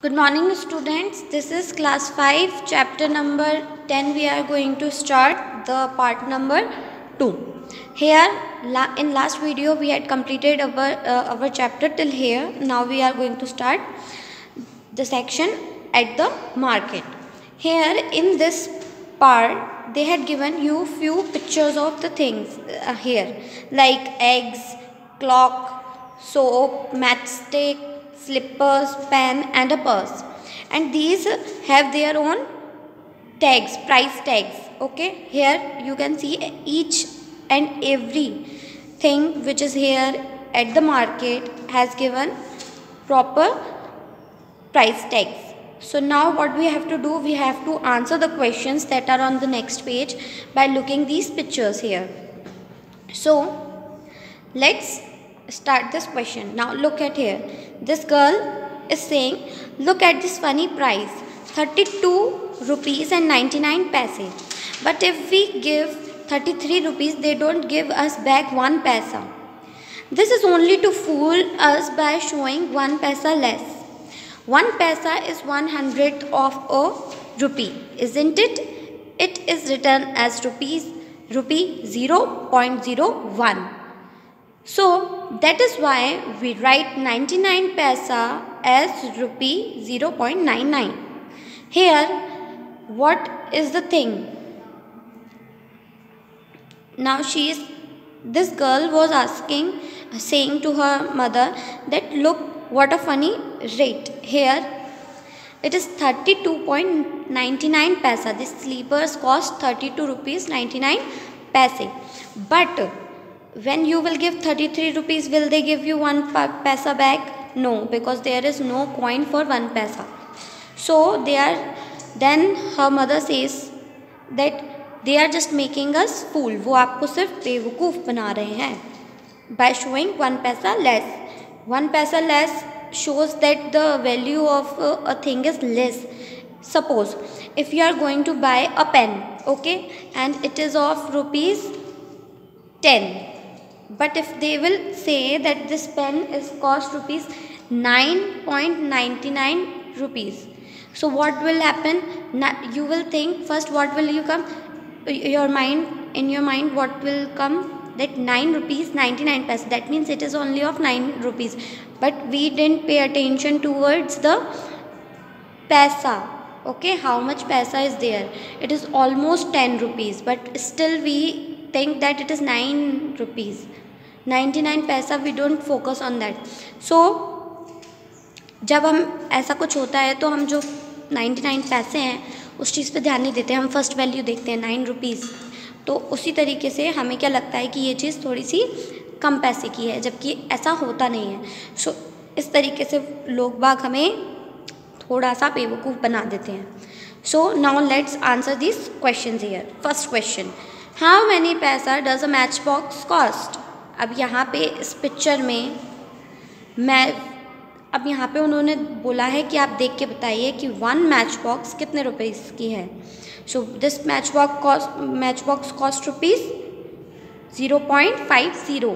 Good morning students, this is class 5 chapter number 10. We are going to start the part number 2. Here in last video we had completed our chapter till here. Now we are going to start the section at the market. Here in this part they had given you few pictures of the things here, like eggs, clock, soap, matchstick, slippers, pen and a purse, and these have their own tags, price tags. Okay, here you can see each and every thing which is here at the market has given proper price tags. So now what we have to do, we have to answer the questions that are on the next page by looking these pictures here. So let's start this question. Now look at here. This girl is saying, look at this funny price, 32 rupees and 99 paise. But if we give 33 rupees, they don't give us back 1 paisa. This is only to fool us by showing 1 paisa less. 1 paisa is 100th of a rupee, isn't it? It is written as rupee 0.01. So that is why we write 99 paisa as rupee 0.99. Here, what is the thing? Now this girl was saying to her mother that look what a funny rate. Here it is 32.99 paisa. This sleepers cost 32 rupees 99 paise. But when you will give 33 rupees, will they give you 1 paisa back? No, because there is no coin for 1 paisa. So then her mother says that they are just making us fool. वो आपको सिर्फ बेवकूफ़ बना रहे हैं by showing 1 paisa less. 1 paisa less shows that the value of a thing is less. Suppose if you are going to buy a pen, okay, and it is of rupees 10. But if they will say that this pen is cost rupees 9.99 rupees. So what will happen? You will think first, what will you come? In your mind, what will come? That 9 rupees 99 paise. That means it is only of 9 rupees. But we didn't pay attention towards the paisa. Okay, how much paisa is there? It is almost 10 rupees. But still we think that it is 9 rupees. 99 पैसा we don't focus on that. So जब हम ऐसा कुछ होता है तो हम जो 99 पैसे हैं उस चीज़ पे ध्यान नहीं देते, हम फर्स्ट वैल्यू देखते हैं 9 रुपीज़. तो उसी तरीके से हमें क्या लगता है कि ये चीज़ थोड़ी सी कम पैसे की है, जबकि ऐसा होता नहीं है. सो इस तरीके से लोग बाग हमें थोड़ा सा बेवकूफ़ बना देते हैं. So now let's answer this questions here. First question, how many paisa does a match box cost? अब यहाँ पे इस पिक्चर में अब यहाँ पे उन्होंने बोला है कि आप देख के बताइए कि 1 मैच बॉक्स कितने रुपए की है. So this match box cost rupees 0.50.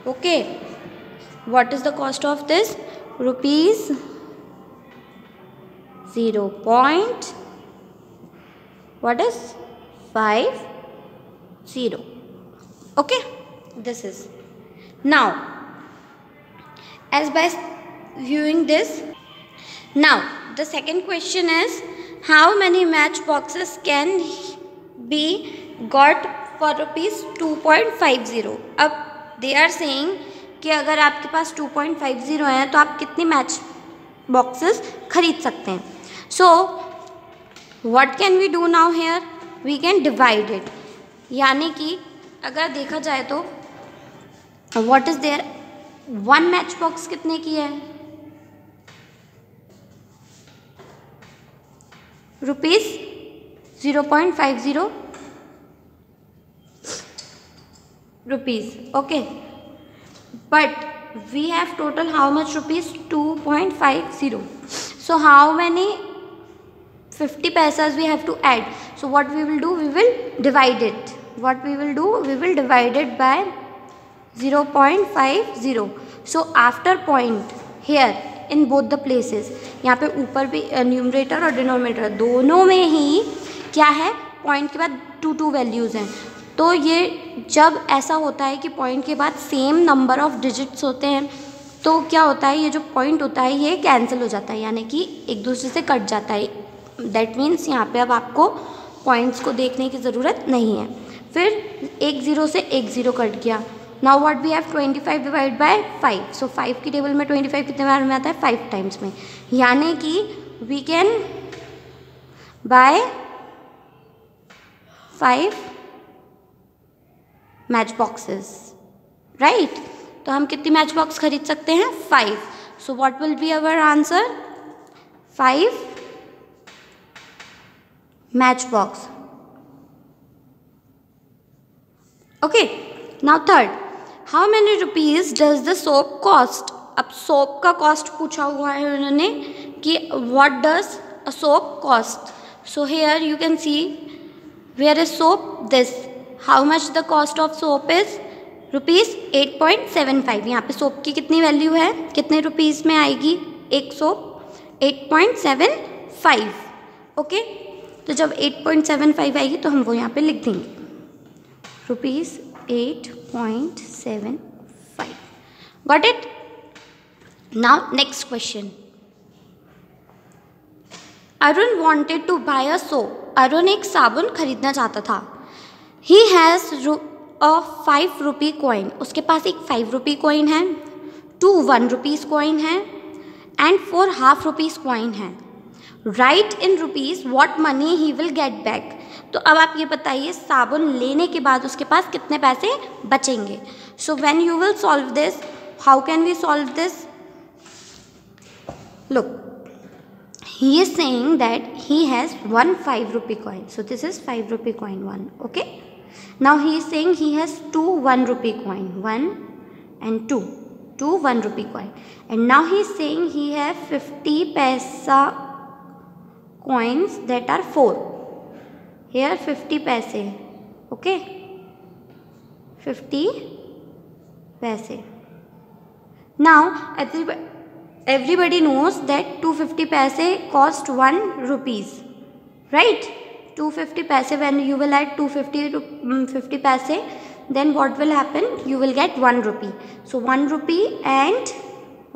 Okay, what is the cost of this? Rupees 0.50. Okay, this is. Now as by viewing this, now the second question is, how many match boxes can be got for rupees 2.50? अब they are saying कि अगर आपके पास 2.50 है तो आप कितनी match boxes खरीद सकते हैं. So what can we do now here? We can divide it. यानी कि अगर देखा जाए तो what is there, 1 match box कितने की है? Rupees 0.50 rupees. Okay, but we have total how much rupees? 2.50. So how many 50 paisas we have to add? So what we will do, we will divide it. What we will do, we will divide it by 0.50. So after point here in both the places. यहाँ पे ऊपर भी numerator और denominator दोनों में ही क्या है, point के बाद 2 वैल्यूज़ हैं। तो ये जब ऐसा होता है कि पॉइंट के बाद सेम नंबर ऑफ डिजिट्स होते हैं तो क्या होता है, ये जो पॉइंट होता है ये कैंसिल हो जाता है, यानी कि एक दूसरे से कट जाता है। दैट मीन्स यहाँ पे अब आपको पॉइंट्स को देखने की ज़रूरत नहीं है। फिर एक ज़ीरो से एक ज़ीरो कट गया। Now what we have 25 divide by 5। So 5 की टेबल में 25 कितने बार में आता है, 5 टाइम्स में, यानी कि we can buy 5 match boxes, right. तो हम कितनी मैच बॉक्स खरीद सकते हैं, 5। So what will be our answer, 5 match box. Okay, now third, how many rupees does the soap cost. अब सोप का कॉस्ट पूछा हुआ है उन्होंने कि what does a soap cost. So here you can see where is soap, this, how much the cost of soap is rupees 8.75। यहाँ पे soap की कितनी वैल्यू है, कितने रुपीज़ में आएगी एक सोप, 8.75। ओके, तो जब 8.75 आएगी तो हम वो यहाँ पे लिख देंगे, rupees 8.75। Got it. Now next question, Arun wanted to buy a soap. Arun एक साबुन खरीदना चाहता था। He has a 5 rupee coin, उसके पास एक 5 रुपी कॉइन है, 2 1 रुपीज़ कॉइन है एंड 4 हाफ रुपीज़ कॉइन है। Right in rupees what money he will get back. तो अब आप ये बताइए, साबुन लेने के बाद उसके पास कितने पैसे बचेंगे। So when you will solve this, how can we solve this, look, he is saying that he has 1 5 rupee coin. So this is 5 rupee coin 1. Okay. Now he is saying he has 2 1 rupee coin, 1 and 2 1 rupee coin. And now he is saying he has 50 paisa coins that are 4. Here 50 paise. Okay. 50 paise. Now everybody knows that 250 paise cost 1 rupees, right? 250 paise, when you will add 250 to 50 paise, then what will happen, you will get 1 rupee. So 1 rupee and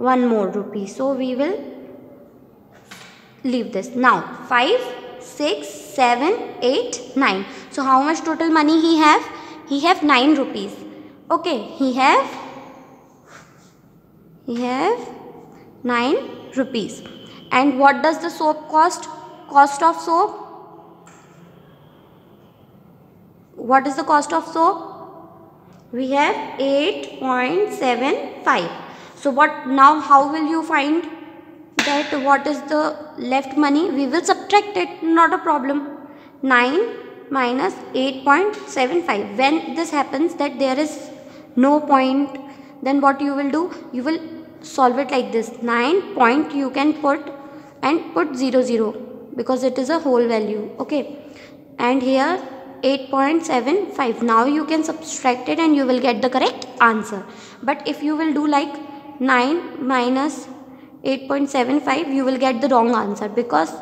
1 more rupee. So we will leave this. Now 5 6 7 8 9. So how much total money he have? He have 9 rupees. Okay, he have 9 rupees. And what does the soap cost? Cost of soap, what is the cost of soap? We have 8.75. So what, now how will you find that what is the left money? We will subtract it, not a problem. 9 minus 8.75. When this happens that there is no point, then what you will do, you will solve it like this. 9 point you can put and put 0 0 because it is a whole value. Okay, and here 8.75. now you can subtract it and you will get the correct answer. But if you will do like 9 minus 8.75, you will get the wrong answer because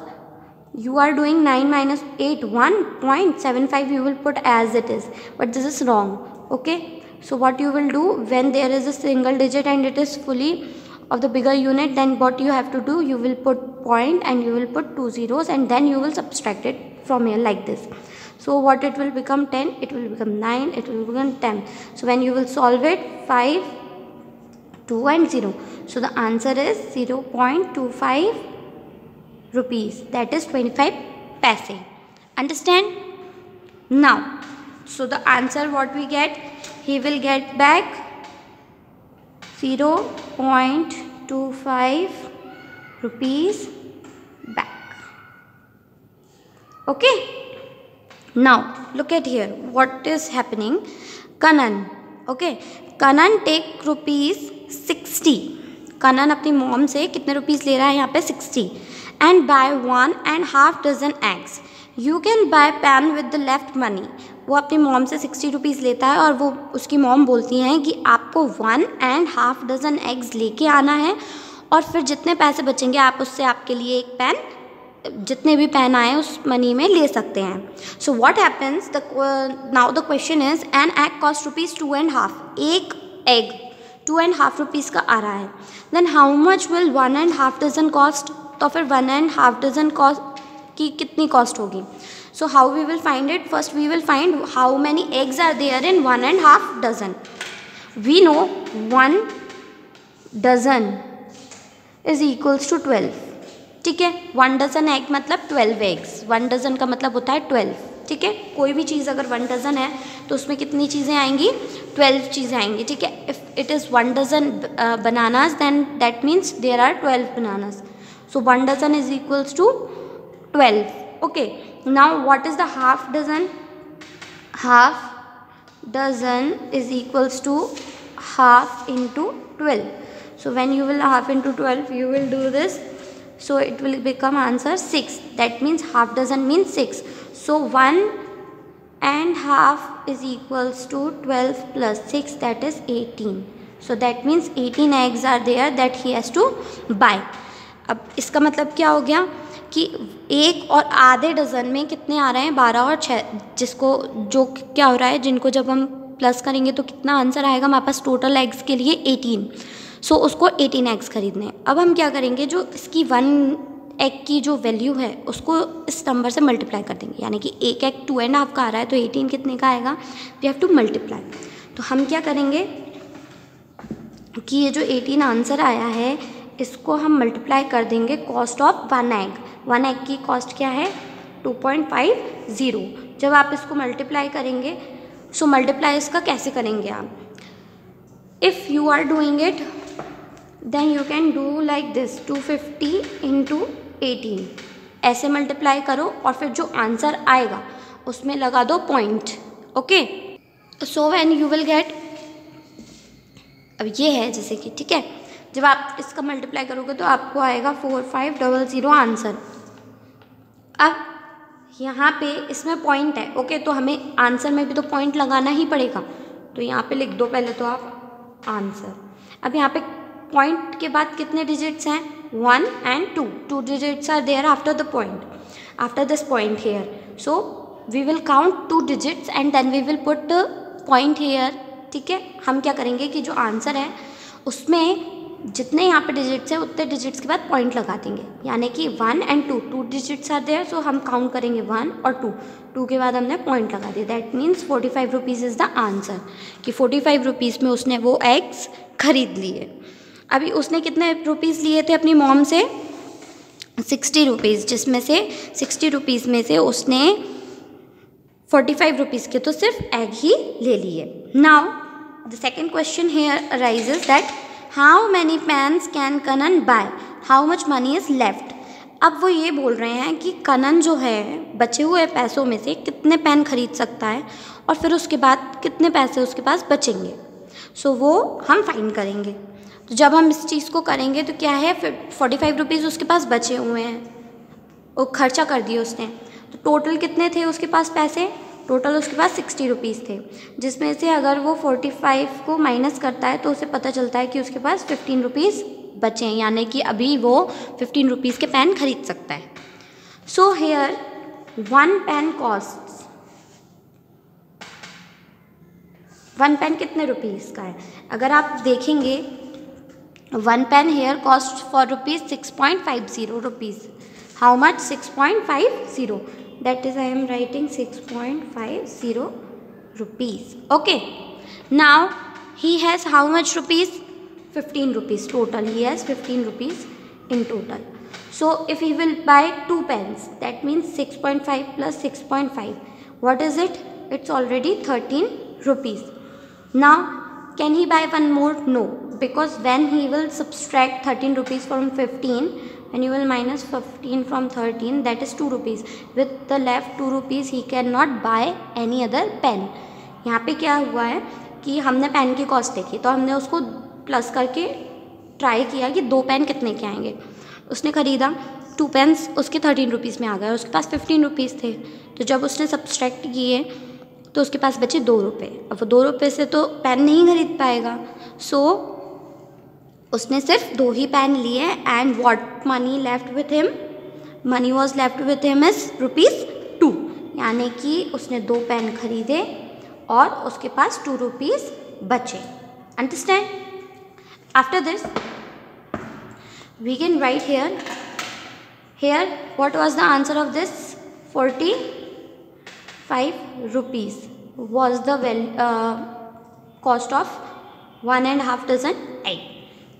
you are doing 9 minus 8 1.75, you will put as it is, but this is wrong. Okay, so what you will do, when there is a single digit and it is fully of the bigger unit, then what you have to do, you will put point and you will put 2 zeros and then you will subtract it from here like this. So what it will become, 10, it will become 9, it will become 10. So when you will solve it, 5 2 and 0. So the answer is 0.25 rupees, that is 25 paise. Understand? Now, so the answer what we get, he will get back 0.25 rupees back. Okay. Now look at here, what is happening. Kanan, okay, Kanan take rupees 60. Kanan अपनी mom से कितने rupees ले रहा है यहाँ पे 60. And buy 1.5 dozen eggs. You can buy pan with the left money. वो अपनी मॉम से 60 रुपीज़ लेता है और वो उसकी मॉम बोलती हैं कि आपको 1.5 डजन एग्स लेके आना है और फिर जितने पैसे बचेंगे आप उससे आपके लिए एक पेन, जितने भी पेन आए उस मनी में ले सकते हैं. So what happens, now the question is an egg cost ₹2.5. एक एग 2.5 रुपीज़ का आ रहा है. Then how much will 1.5 dozen cost. तो फिर 1.5 डजन कॉस्ट की कितनी कॉस्ट होगी. So how we will find it. First we will find how many eggs are there in 1.5 dozen. We know 1 dozen is equals to 12. ठीक है, 1 dozen egg मतलब 12 eggs. 1 dozen का मतलब होता है 12. ठीक है, कोई भी चीज़ अगर 1 डजन है तो उसमें कितनी चीज़ें आएंगी, 12 चीज़ें आएंगी. ठीक है, if it is 1 dozen bananas then that means there are 12 bananas. So 1 dozen is equals to 12. Okay, now what is the half dozen. Half dozen is equals to half into 12. So when you will half into 12, you will do this. So it will become answer 6. That means half dozen means 6. So 1.5 is equals to 12 plus 6, that is 18. So that means 18 eggs are there that he has to buy. अब इसका मतलब क्या हो गया कि एक और आधे डज़न में कितने आ रहे हैं, 12 और 6. जिसको जो क्या हो रहा है, जिनको जब हम प्लस करेंगे तो कितना आंसर आएगा हमारे पास टोटल एग्स के लिए 18. सो उसको 18 एग्स खरीदने हैं. अब हम क्या करेंगे, जो इसकी 1 एग की जो वैल्यू है उसको इस नंबर से मल्टीप्लाई कर देंगे. यानी कि एक एग 2.5 का आ रहा है तो 18 कितने का आएगा, वी हैव टू मल्टीप्लाई. तो हम क्या करेंगे कि ये जो 18 आंसर आया है इसको हम मल्टीप्लाई कर देंगे कॉस्ट ऑफ 1 एग. 1 एग की कॉस्ट क्या है, 2.50. जब आप इसको मल्टीप्लाई करेंगे, सो मल्टीप्लाई इसका कैसे करेंगे आप, if you are doing it then you can do like this, 250 into 18. ऐसे मल्टीप्लाई करो और फिर जो आंसर आएगा उसमें लगा दो point. Okay, so when you will gate, अब ये है जैसे कि, ठीक है, जब आप इसका मल्टीप्लाई करोगे तो आपको आएगा 4500 आंसर. अब यहाँ पे इसमें पॉइंट है. ओके, तो हमें आंसर में भी तो पॉइंट लगाना ही पड़ेगा. तो यहाँ पे लिख दो पहले तो आप आंसर. अब यहाँ पे पॉइंट के बाद कितने डिजिट्स हैं, 1 and 2. 2 digits are there after the point, after this point here. So we will count 2 digits and then we will put the point here. ठीक है, हम क्या करेंगे कि जो आंसर है उसमें जितने यहाँ पे डिजिट्स हैं उतने डिजिट्स के बाद पॉइंट लगा देंगे. यानी कि 1 and 2, 2 डिजिट्स आर देयर. सो हम काउंट करेंगे 1 और 2. 2 के बाद हमने पॉइंट लगा दिया. That means 45 rupees is the answer. कि 45 रुपीज़ में उसने वो एग्स खरीद लिए. अभी उसने कितने रुपीज़ लिए थे अपनी मॉम से, 60 रुपीज़, जिसमें से 60 रुपीज़ में से उसने 45 रुपीज़ के तो सिर्फ एग ही ले लिए. Now the second question here arises that how many pens can Kanan buy, how much money is left. अब वो ये बोल रहे हैं कि कनन जो है बचे हुए पैसों में से कितने पेन खरीद सकता है और फिर उसके बाद कितने पैसे उसके पास बचेंगे. सो वो हम फाइंड करेंगे. तो जब हम इस चीज़ को करेंगे तो क्या है, 45 रुपीज़ उसके पास बचे हुए हैं, वो खर्चा कर दिए उसने. तो टोटल कितने थे उसके पास पैसे, टोटल उसके पास 60 रुपीज़ थे. जिसमें से अगर वो 45 को माइनस करता है तो उसे पता चलता है कि उसके पास 15 रुपीज़ बचे हैं. यानी कि अभी वो 15 रुपीज़ के पेन खरीद सकता है. So here 1 pen cost, 1 pen कितने रुपीज़ का है. अगर आप देखेंगे 1 pen here cost for rupees 6.50 rupees. How much? 6.50. That is I am writing 6.50 rupees. Okay. Now he has how much rupees? 15 rupees total. He has 15 rupees in total. So if he will buy 2 pens, that means 6.5 plus 6.5. What is it? It's already 13 rupees. Now can he buy one more? No. Because when he will subtract 13 rupees from 15, and you will minus 15 from 13, that is 2 rupees. With the left 2 rupees, he cannot buy any other pen. यहाँ पे क्या हुआ है कि हमने pen की cost देखी तो हमने उसको प्लस करके ट्राई किया कि 2 पेन कितने के आएंगे. उसने ख़रीदा 2 पेन्स, उसके 13 रुपीज़ में आ गए. उसके पास 15 रुपीज़ थे. तो जब उसने सब्सट्रैक्ट किए तो उसके पास बचे 2 रुपये. अब वो 2 रुपये से तो पेन नहीं खरीद पाएगा. सो उसने सिर्फ 2 ही पेन लिए and what money left with him, money was left with him is ₹2, यानी कि उसने 2 पेन खरीदे और उसके पास ₹2 बचे. Understand? After this we can write here what was the answer of this? 45 rupees was the cost of 1.5 dozen egg.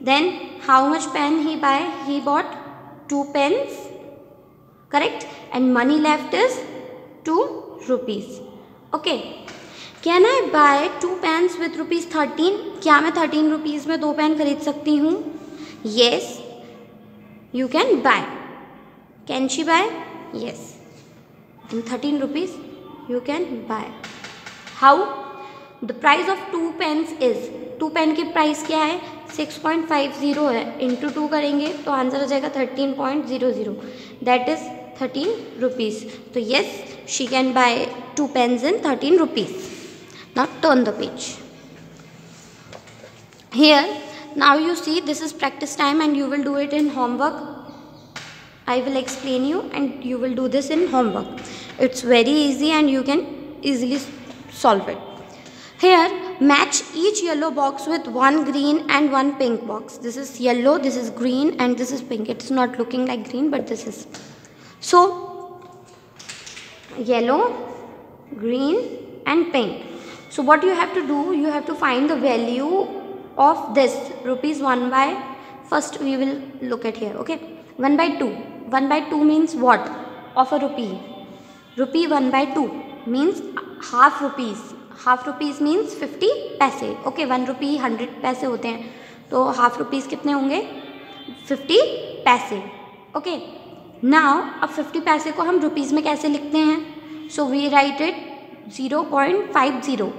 Then how much pen he buy? He bought 2 pens, correct, and money left is ₹2. Okay, can I buy 2 pens with ₹13? क्या मैं 13 rupees में 2 pen खरीद सकती हूँ? Yes, you can buy. Can she buy? Yes. In 13 rupees you can buy. How? The price of 2 pens is, 2 pen की price क्या है? 6.50 है. इंटू 2 करेंगे तो आंसर आ जाएगा 13.00. That is 13 rupees. तो yes, she can buy 2 pens in 13 rupees. Now turn the page. Here, now you see this is practice time and you will do it in homework. I will explain you and you will do this in homework. It's very easy and you can easily solve it. Here, match each yellow box with 1 green and 1 pink box. This is yellow, this is green and this is pink. It's not looking like green but this is. So, yellow, green and pink. So what you have to do, you have to find the value of this ₹1 by, first we will look at here, okay. 1 by 2. 1 by 2 means what? Of a rupee. Rupee 1 by 2 means half rupees. Half rupees means 50 पैसे. Okay, 1 rupee 100 पैसे होते हैं. तो half rupees कितने होंगे? 50 पैसे. Okay. Now, अब 50 पैसे को हम rupees में कैसे लिखते हैं? So we write it 0.50.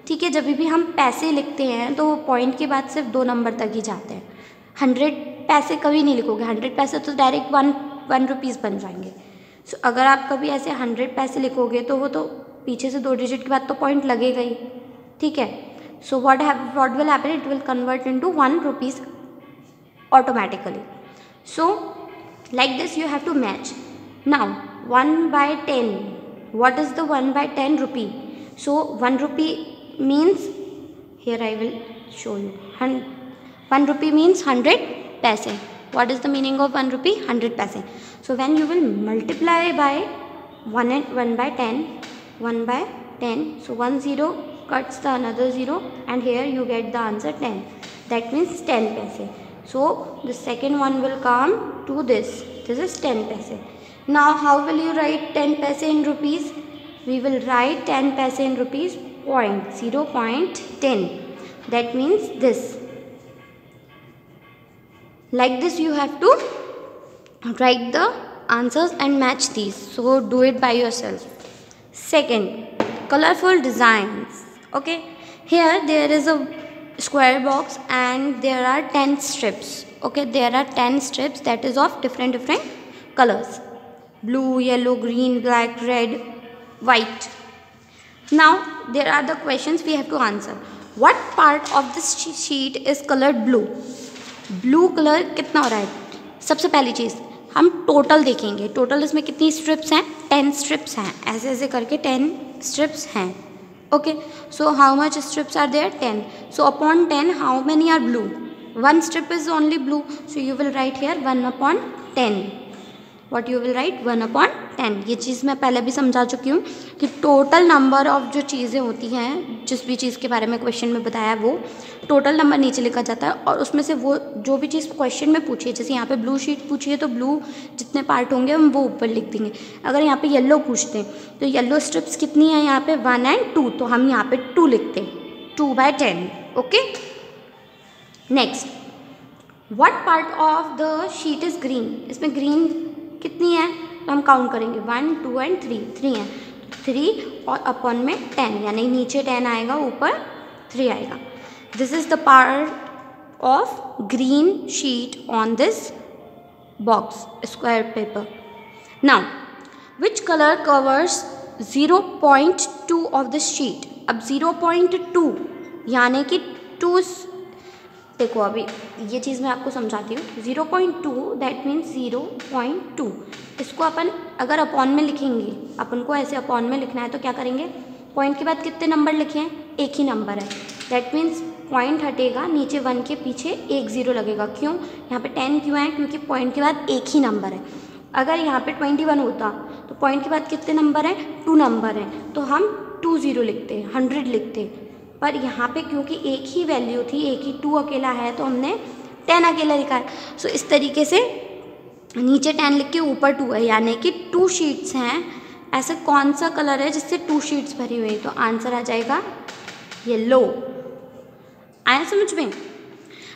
ठीक है, जब भी हम पैसे लिखते हैं तो वो पॉइंट के बाद सिर्फ 2 नंबर तक ही जाते हैं. 100 पैसे कभी नहीं लिखोगे. 100 पैसे तो डायरेक्ट 1 रुपीज़ बन जाएंगे. सो अगर आप कभी ऐसे 100 पैसे लिखोगे तो वो तो पीछे से 2 डिजिट के बाद तो पॉइंट लगेगा ही. ठीक है. So what will happen, it will convert into 1 rupees automatically. So like this you have to match. Now 1 by 10. What is the 1 by 10 rupee? सो 1 rupee means, here I will show you. 1 rupee means 100 paise. What is the meaning of 1 rupee? 100 paise. So when you will multiply by 1 by 10, 1 by 10, so 1 0 cuts the another 0 and here you get the answer 10. That means 10 paise. So the second one will come to this. This is 10 paise. Now how will you write 10 paise in rupees? We will write 10 paise in rupees, 0.10. That means this. Like this you have to write the answers and match these. So do it by yourself. Second, colorful designs. Okay, here there is a square box and there are 10 strips. Okay, there are 10 strips that is of different colors: blue, yellow, green, black, red, white. Now there are the questions we have to answer. What part of this sheet is colored blue? Blue colour कितना हो रहा है? सबसे पहली चीज़ हम total देखेंगे. Total इसमें कितनी स्ट्रिप्स हैं? 10 स्ट्रिप्स हैं. ऐसे ऐसे करके 10 स्ट्रिप्स हैं. Okay, so how much strips are there? 10. So upon 10 how many are blue? 1 strip is only blue. So you will write here 1/10. What you will write? 1/10. ये चीज़ मैं पहले भी समझा चुकी हूँ कि टोटल नंबर ऑफ जो चीज़ें होती हैं, जिस भी चीज़ के बारे में क्वेश्चन में बताया वो टोटल नंबर नीचे लिखा जाता है और उसमें से वो जो भी चीज़ क्वेश्चन में पूछी है, जैसे यहाँ पे ब्लू शीट पूछी है तो ब्लू जितने पार्ट होंगे हम वो ऊपर लिख देंगे. अगर यहाँ पे येलो पूछते हैं तो येलो स्ट्रिप्स कितनी है यहाँ पे? 1 and 2. तो हम यहाँ पे 2 लिखते हैं, 2/10. Okay, next, what part of the sheet is green? इसमें ग्रीन कितनी है? तो हम काउंट करेंगे 1, 2 and 3. 3 है, 3 और अपॉन में 10, यानी नीचे 10 आएगा, ऊपर 3 आएगा. This is the part of green sheet on this box, square paper. Now which colour covers 0.2 of this sheet? अब 0.2 यानी कि 2 देखो अभी ये चीज़ मैं आपको समझाती हूँ। 0.2 दैट मीन्स 0.2, इसको अपन अगर अपॉन में लिखेंगे, अपन को ऐसे अपॉन में लिखना है तो क्या करेंगे, पॉइंट के बाद कितने नंबर लिखे हैं, एक ही नंबर है, दैट मीन्स पॉइंट हटेगा, नीचे 1 के पीछे एक 0 लगेगा। क्यों, यहाँ पे 10 क्यों है, क्योंकि पॉइंट के बाद एक ही नंबर है। अगर यहाँ पे 21 होता तो पॉइंट के बाद कितने नंबर हैं, 2 नंबर हैं, तो हम 20 लिखते, 100 लिखते, पर यहाँ पे क्योंकि एक ही वैल्यू थी, एक ही 2 अकेला है, तो हमने 10 अकेला लिखा है। सो इस तरीके से नीचे 10 लिख के ऊपर 2 है, यानी कि 2 शीट्स हैं। ऐसा कौन सा कलर है जिससे 2 शीट्स भरी हुई है, तो आंसर आ जाएगा येलो। आया समझ में।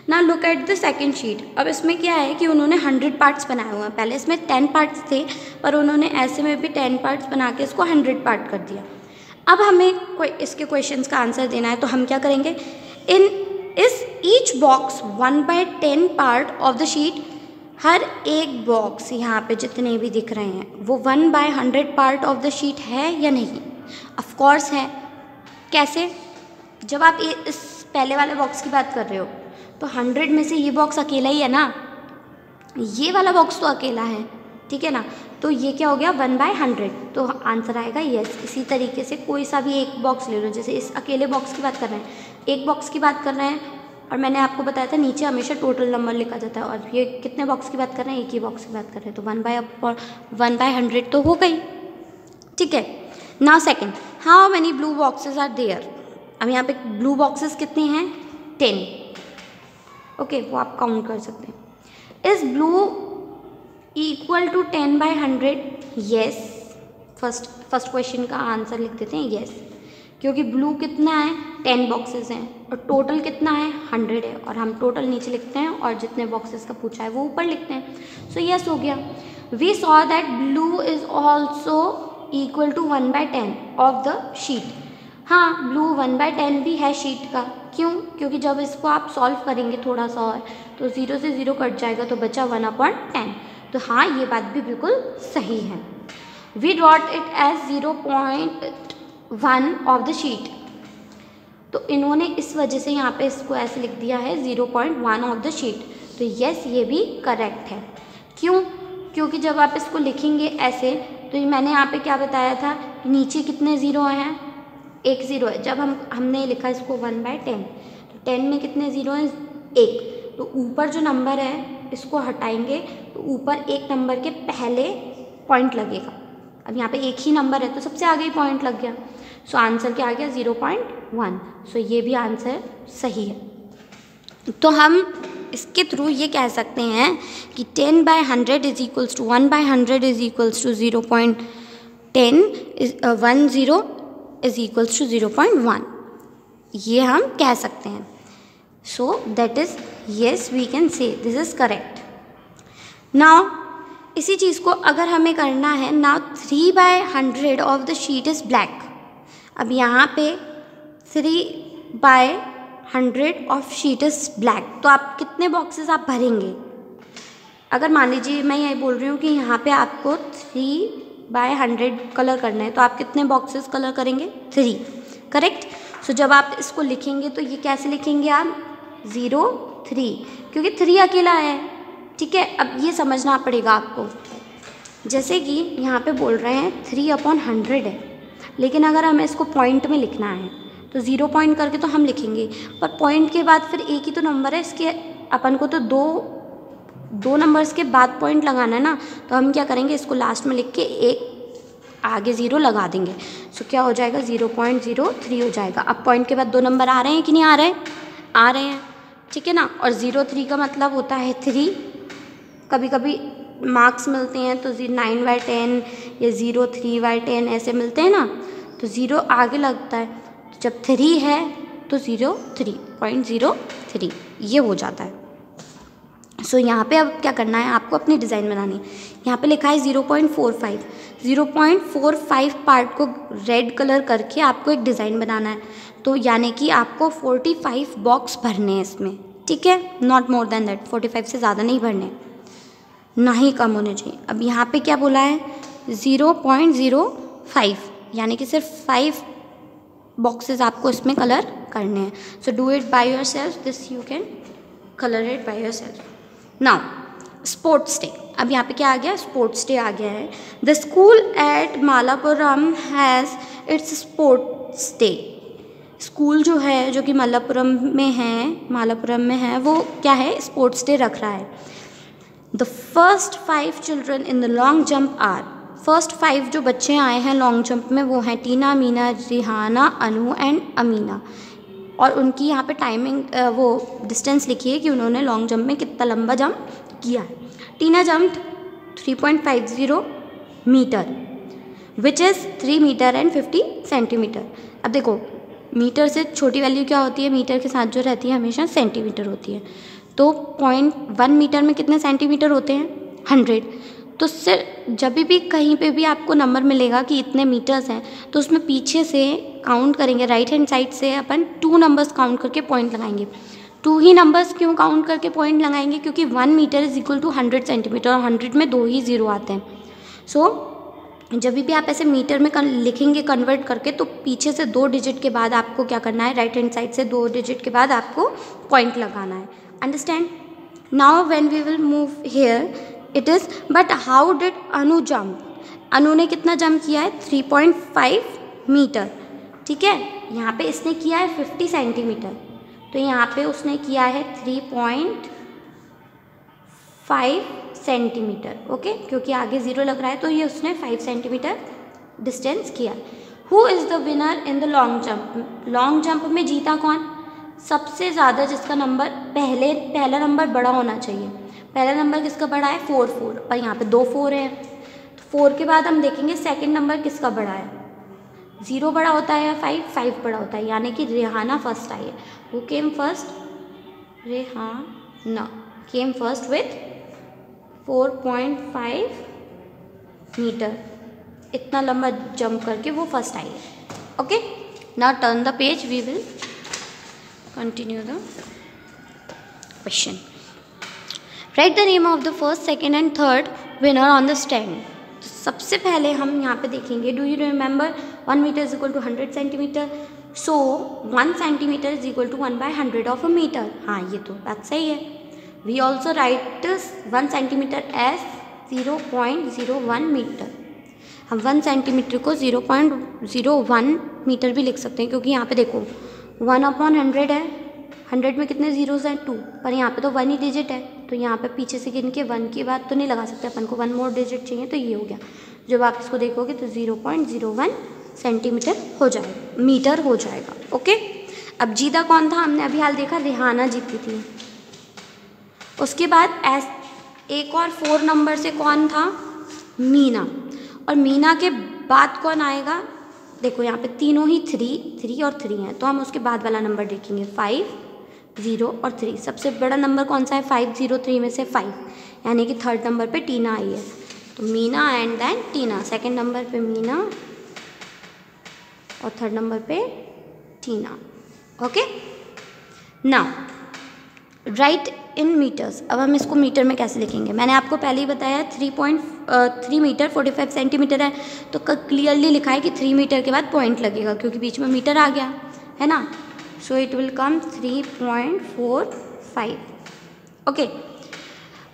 ना look at the second sheet. अब इसमें क्या है कि उन्होंने 100 पार्ट्स बनाए हुए हैं, पहले इसमें 10 पार्ट्स थे, पर उन्होंने ऐसे में भी 10 पार्ट्स बना के इसको 100 पार्ट कर दिया। अब हमें कोई इसके क्वेश्चंस का आंसर देना है, तो हम क्या करेंगे, इस each box 1/10 part of the sheet, हर एक बॉक्स यहाँ पे जितने भी दिख रहे हैं वो 1/100 पार्ट ऑफ द शीट है या नहीं। ऑफ कोर्स है। कैसे, जब आप इस पहले वाले बॉक्स की बात कर रहे हो तो 100 में से ये बॉक्स अकेला ही है ना, ये वाला बॉक्स तो अकेला है, ठीक है ना, तो ये क्या हो गया 1/100, तो आंसर आएगा यस। इसी तरीके से कोई सा भी एक बॉक्स ले लो, जैसे इस अकेले बॉक्स की बात कर रहे हैं, एक बॉक्स की बात कर रहे हैं, और मैंने आपको बताया था नीचे हमेशा टोटल नंबर लिखा जाता है, और ये कितने बॉक्स की बात कर रहे हैं, एक ही बॉक्स की बात कर रहे हैं, तो 1/100 तो हो गई, ठीक है। Now second, how many blue boxes are there. अब यहाँ पे ब्लू बॉक्सेस कितने हैं, 10, ओके, वो आप काउंट कर सकते हैं। Is blue equal to 10/100, yes. First question का आंसर लिख देते हैं येस, क्योंकि ब्लू कितना है, 10 बॉक्सेस हैं, और टोटल कितना है, 100 है, और हम टोटल नीचे लिखते हैं और जितने बॉक्सेस का पूछा है वो ऊपर लिखते हैं। सो यस हो गया। We saw that blue is also equal to 1/10 of the sheet. हाँ, ब्लू 1/10 भी है शीट का। क्यों, क्योंकि जब इसको आप सॉल्व करेंगे थोड़ा सा और, तो 0 से 0 कट जाएगा, तो बचा 1/10। तो हाँ, ये बात भी बिल्कुल सही है। We wrote it as 0.1 of the sheet, तो इन्होंने इस वजह से यहाँ पे इसको ऐसे लिख दिया है 0.1 ऑफ द शीट, तो यस ये भी करेक्ट है। क्यों, क्योंकि जब आप इसको लिखेंगे ऐसे, तो ये मैंने यहाँ पे क्या बताया था, नीचे कितने 0 हैं, एक 0 है। जब हमने लिखा इसको 1/10, तो 10 में कितने 0 हैं, 1, तो ऊपर जो नंबर है इसको हटाएंगे, तो ऊपर एक नंबर के पहले पॉइंट लगेगा। अब यहाँ पे एक ही नंबर है, तो सबसे आगे ही पॉइंट लग गया, सो आंसर क्या आ गया 0.1। सो ये भी आंसर सही है। तो हम इसके थ्रू ये कह सकते हैं कि 10/100 is equals to 1/100 is equals to 0.10 10 is equals to 0.1, ये हम कह सकते हैं। So that is yes, we can say this is correct. Now इसी चीज़ को अगर हमें करना है, now 3/100 of the sheet is black. अब यहाँ पे 3/100 ऑफ शीट इज़ ब्लैक, तो आप कितने बॉक्सेस आप भरेंगे। अगर मान लीजिए मैं ये बोल रही हूँ कि यहाँ पे आपको 3/100 कलर करना है, तो आप कितने बॉक्सेस कलर करेंगे, 3, करेक्ट। सो जब आप इसको लिखेंगे तो ये कैसे लिखेंगे आप, 0 3, क्योंकि 3 अकेला है, ठीक है। अब ये समझना पड़ेगा आपको, जैसे कि यहाँ पे बोल रहे हैं 3/100 है, लेकिन अगर हमें इसको पॉइंट में लिखना है तो 0 पॉइंट करके तो हम लिखेंगे, पर पॉइंट के बाद फिर एक ही तो नंबर है, इसके अपन को तो दो नंबर्स के बाद पॉइंट लगाना है ना, तो हम क्या करेंगे, इसको लास्ट में लिख के एक आगे 0 लगा देंगे। सो क्या हो जाएगा 0.03 हो जाएगा। अब पॉइंट के बाद 2 नंबर आ रहे हैं कि नहीं आ रहे, आ रहे हैं, ठीक है ना। और 0.3 का मतलब होता है 3। कभी कभी मार्क्स मिलते हैं तो 9/10 या 0.3/10 ऐसे मिलते हैं ना, तो 0 आगे लगता है, तो जब 3 है तो 0.03 ये हो जाता है। सो यहाँ पे अब क्या करना है, आपको अपनी डिज़ाइन बनानी है। यहाँ पे लिखा है 0.45 पार्ट को रेड कलर करके आपको एक डिज़ाइन बनाना है, तो यानी कि आपको 45 बॉक्स भरने हैं इसमें, ठीक है, नॉट मोर देन दैट, 45 से ज़्यादा नहीं भरने, ना ही कम होने चाहिए। अब यहाँ पे क्या बोला है 0.05, यानी कि सिर्फ 5 बॉक्सेस आपको इसमें कलर करने हैं। So do it by your self, this you can colour it by yourself. Now sports day, अब यहाँ पे क्या आ गया, स्पोर्ट्स डे आ गया है। The school eight Malappuram has its sports day. School जो है, जो कि मालापुरम में है, वो क्या है, स्पोर्ट्स डे रख रहा है। The first 5 children in the long jump are, first 5 जो बच्चे आए हैं लॉन्ग जंप में वो हैं टीना, मीना, रिहाना, अनु एंड अमीना। और उनकी यहाँ पे टाइमिंग वो डिस्टेंस लिखी है कि उन्होंने लॉन्ग जंप में कितना लंबा जंप किया है। Tina jumped 3.50 metre which is 3 metre and 50 centimetre. अब देखो मीटर से छोटी वैल्यू क्या होती है, मीटर के साथ जो रहती है हमेशा सेंटीमीटर होती है। तो 0.1 मीटर में कितने सेंटीमीटर होते हैं, 100। तो सिर्फ जब भी कहीं पे भी आपको नंबर मिलेगा कि इतने मीटर्स हैं, तो उसमें पीछे से काउंट करेंगे, राइट हैंड साइड से अपन 2 नंबर्स काउंट करके पॉइंट लगाएंगे। 2 ही नंबर्स क्यों काउंट करके पॉइंट लगाएंगे, क्योंकि 1 metre is equal to 100 centimetre और 100 में 2 ही 0 आते हैं। सो जब भी आप ऐसे मीटर में लिखेंगे कन्वर्ट करके, तो पीछे से 2 डिजिट के बाद आपको क्या करना है, राइट हैंड साइड से 2 डिजिट के बाद आपको पॉइंट लगाना है। Understand? Now when we will move here it is, but how did Anu jump, Anu ने कितना जंप किया है, 3.5 मीटर। ठीक है, यहाँ पे इसने किया है 50 सेंटीमीटर, तो यहाँ पे उसने किया है 3.5 सेंटीमीटर। ओके, क्योंकि आगे 0 लग रहा है तो ये उसने 5 सेंटीमीटर डिस्टेंस किया। Who is the winner in the long jump, long jump में जीता कौन, सबसे ज़्यादा जिसका नंबर पहला नंबर बड़ा होना चाहिए। पहला नंबर किसका बड़ा है, 4 और यहाँ पे 2 4 है, तो 4 के बाद हम देखेंगे सेकंड नंबर किसका बड़ा है, 0 बड़ा होता है या 5 बड़ा होता है, यानी कि रेहाना फर्स्ट आई है। Who came first, Rehana came first with 4.5 metre, इतना लंबा जंप करके वो फर्स्ट आई है। Okay, now turn the page, we will continue the question. Right the name of the first, second and third winner on the stand. सबसे पहले हम यहाँ पे देखेंगे, do you remember 1 metre is equal to 100 centimetre, so 1 centimetre is equal to 1/100 of a metre. हाँ, ये तो बात सही है। We also write 1 centimetre as 0.01 metre. हम 1 सेंटीमीटर को 0.01 मीटर भी लिख सकते हैं, क्योंकि यहाँ पे देखो 1/100 है, 100 में कितने जीरोज हैं, 2, पर यहाँ पे तो 1 ही डिजिट है, तो यहाँ पे पीछे से गिन के 1 की बात तो नहीं लगा सकते अपन को, 1 मोर डिजिट चाहिए, तो ये हो गया। जब आप इसको देखोगे तो 0.01 सेंटीमीटर हो जाएगा, मीटर हो जाएगा। ओके, अब जीता कौन था, हमने अभी हाल देखा रेहाना जीती थी। उसके बाद एक और 4 नंबर से कौन था, मीना, और मीना के बाद कौन आएगा, देखो यहाँ पे तीनों ही 3 और 3 हैं, तो हम उसके बाद वाला नंबर देखेंगे, 5 0 और 3। सबसे बड़ा नंबर कौन सा है, 5 0 3 में से 5, यानी कि थर्ड नंबर पे टीना आई है, तो Meena and then Tina. Second number पे मीना और थर्ड नंबर पे Tina. Okay, now write in metres. अब हम इसको मीटर में कैसे लिखेंगे, मैंने आपको पहले ही बताया 3 मीटर 45 सेंटीमीटर है, तो क्लियरली लिखा है कि 3 मीटर के बाद पॉइंट लगेगा, क्योंकि बीच में मीटर आ गया है ना, so it will come 3.45। Okay,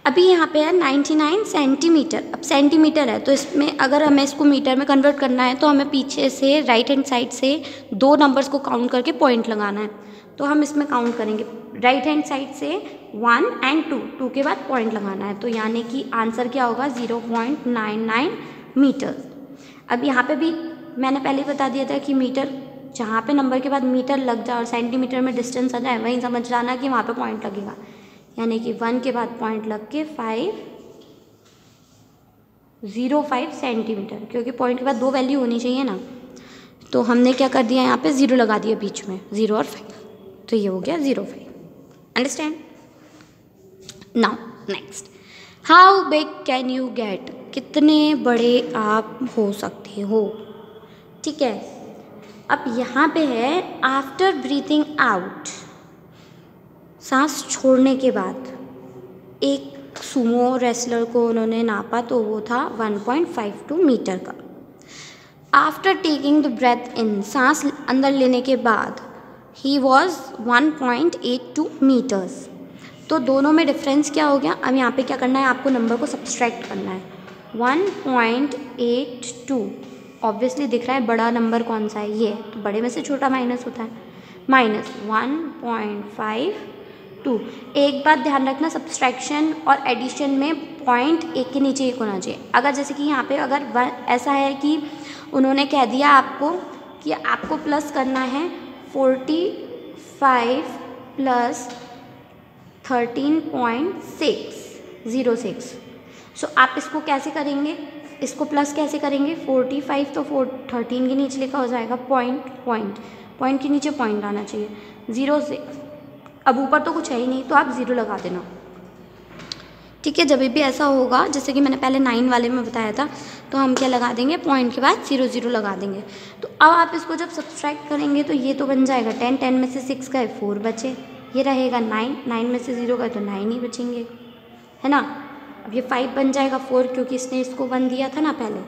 अभी यहाँ पे है 99 सेंटीमीटर। अब सेंटीमीटर है, तो इसमें अगर हमें इसको मीटर में कन्वर्ट करना है, तो हमें पीछे से राइट हैंड साइड से 2 नंबर्स को काउंट करके पॉइंट लगाना है। तो हम इसमें काउंट करेंगे राइट हैंड साइड से 1 एंड 2 के बाद पॉइंट लगाना है, तो यानी कि आंसर क्या होगा, 0.99 मीटर। अब यहाँ पे भी मैंने पहले ही बता दिया था कि मीटर, जहाँ पे नंबर के बाद मीटर लग जाए और सेंटीमीटर में डिस्टेंस आ जाए, वहीं समझ जाना कि वहाँ पे पॉइंट लगेगा, यानी कि 1 के बाद पॉइंट लग के 505 सेंटीमीटर, क्योंकि पॉइंट के बाद 2 वैल्यू होनी चाहिए ना, तो हमने क्या कर दिया, यहाँ पे 0 लगा दिया बीच में, 0 और 5, तो ये हो गया 0.5। Understand? Now next, how big can you get, कितने बड़े आप हो सकते हो। ठीक है, अब यहाँ पे है आफ्टर ब्रीथिंग आउट, सांस छोड़ने के बाद एक सुमो रेसलर को उन्होंने नापा, तो वो था 1.52 मीटर का। After taking the breath in, सांस अंदर लेने के बाद ही वॉज 1.82 मीटर्स। तो दोनों में डिफरेंस क्या हो गया। अब यहाँ पे क्या करना है, आपको नंबर को सब्सट्रैक्ट करना है। 1.82 ऑब्वियसली दिख रहा है बड़ा नंबर कौन सा है, ये, तो बड़े में से छोटा माइनस होता है, माइनस 1.52। एक बात ध्यान रखना, सब्सट्रैक्शन और एडिशन में पॉइंट एक के नीचे एक होना चाहिए। अगर जैसे कि यहाँ पे अगर ऐसा है कि उन्होंने कह दिया आपको कि आपको प्लस करना है 45 प्लस 13.606, सो आप इसको कैसे करेंगे, इसको प्लस कैसे करेंगे, 45 तो 13 के नीचे लिखा हो जाएगा, पॉइंट के नीचे पॉइंट आना चाहिए, 06। अब ऊपर तो कुछ है ही नहीं तो आप 0 लगा देना, ठीक है। जब भी ऐसा होगा, जैसे कि मैंने पहले 9 वाले में बताया था, तो हम क्या लगा देंगे, पॉइंट के बाद 0 लगा देंगे। तो अब आप इसको जब सब्सट्रैक्ट करेंगे तो ये तो बन जाएगा 10 में से 6 गए 4 बचे, ये रहेगा 9 में से 0 गए तो 9 ही बचेंगे, है ना। अब ये 5 बन जाएगा 4, क्योंकि इसने इसको 1 दिया था ना पहले,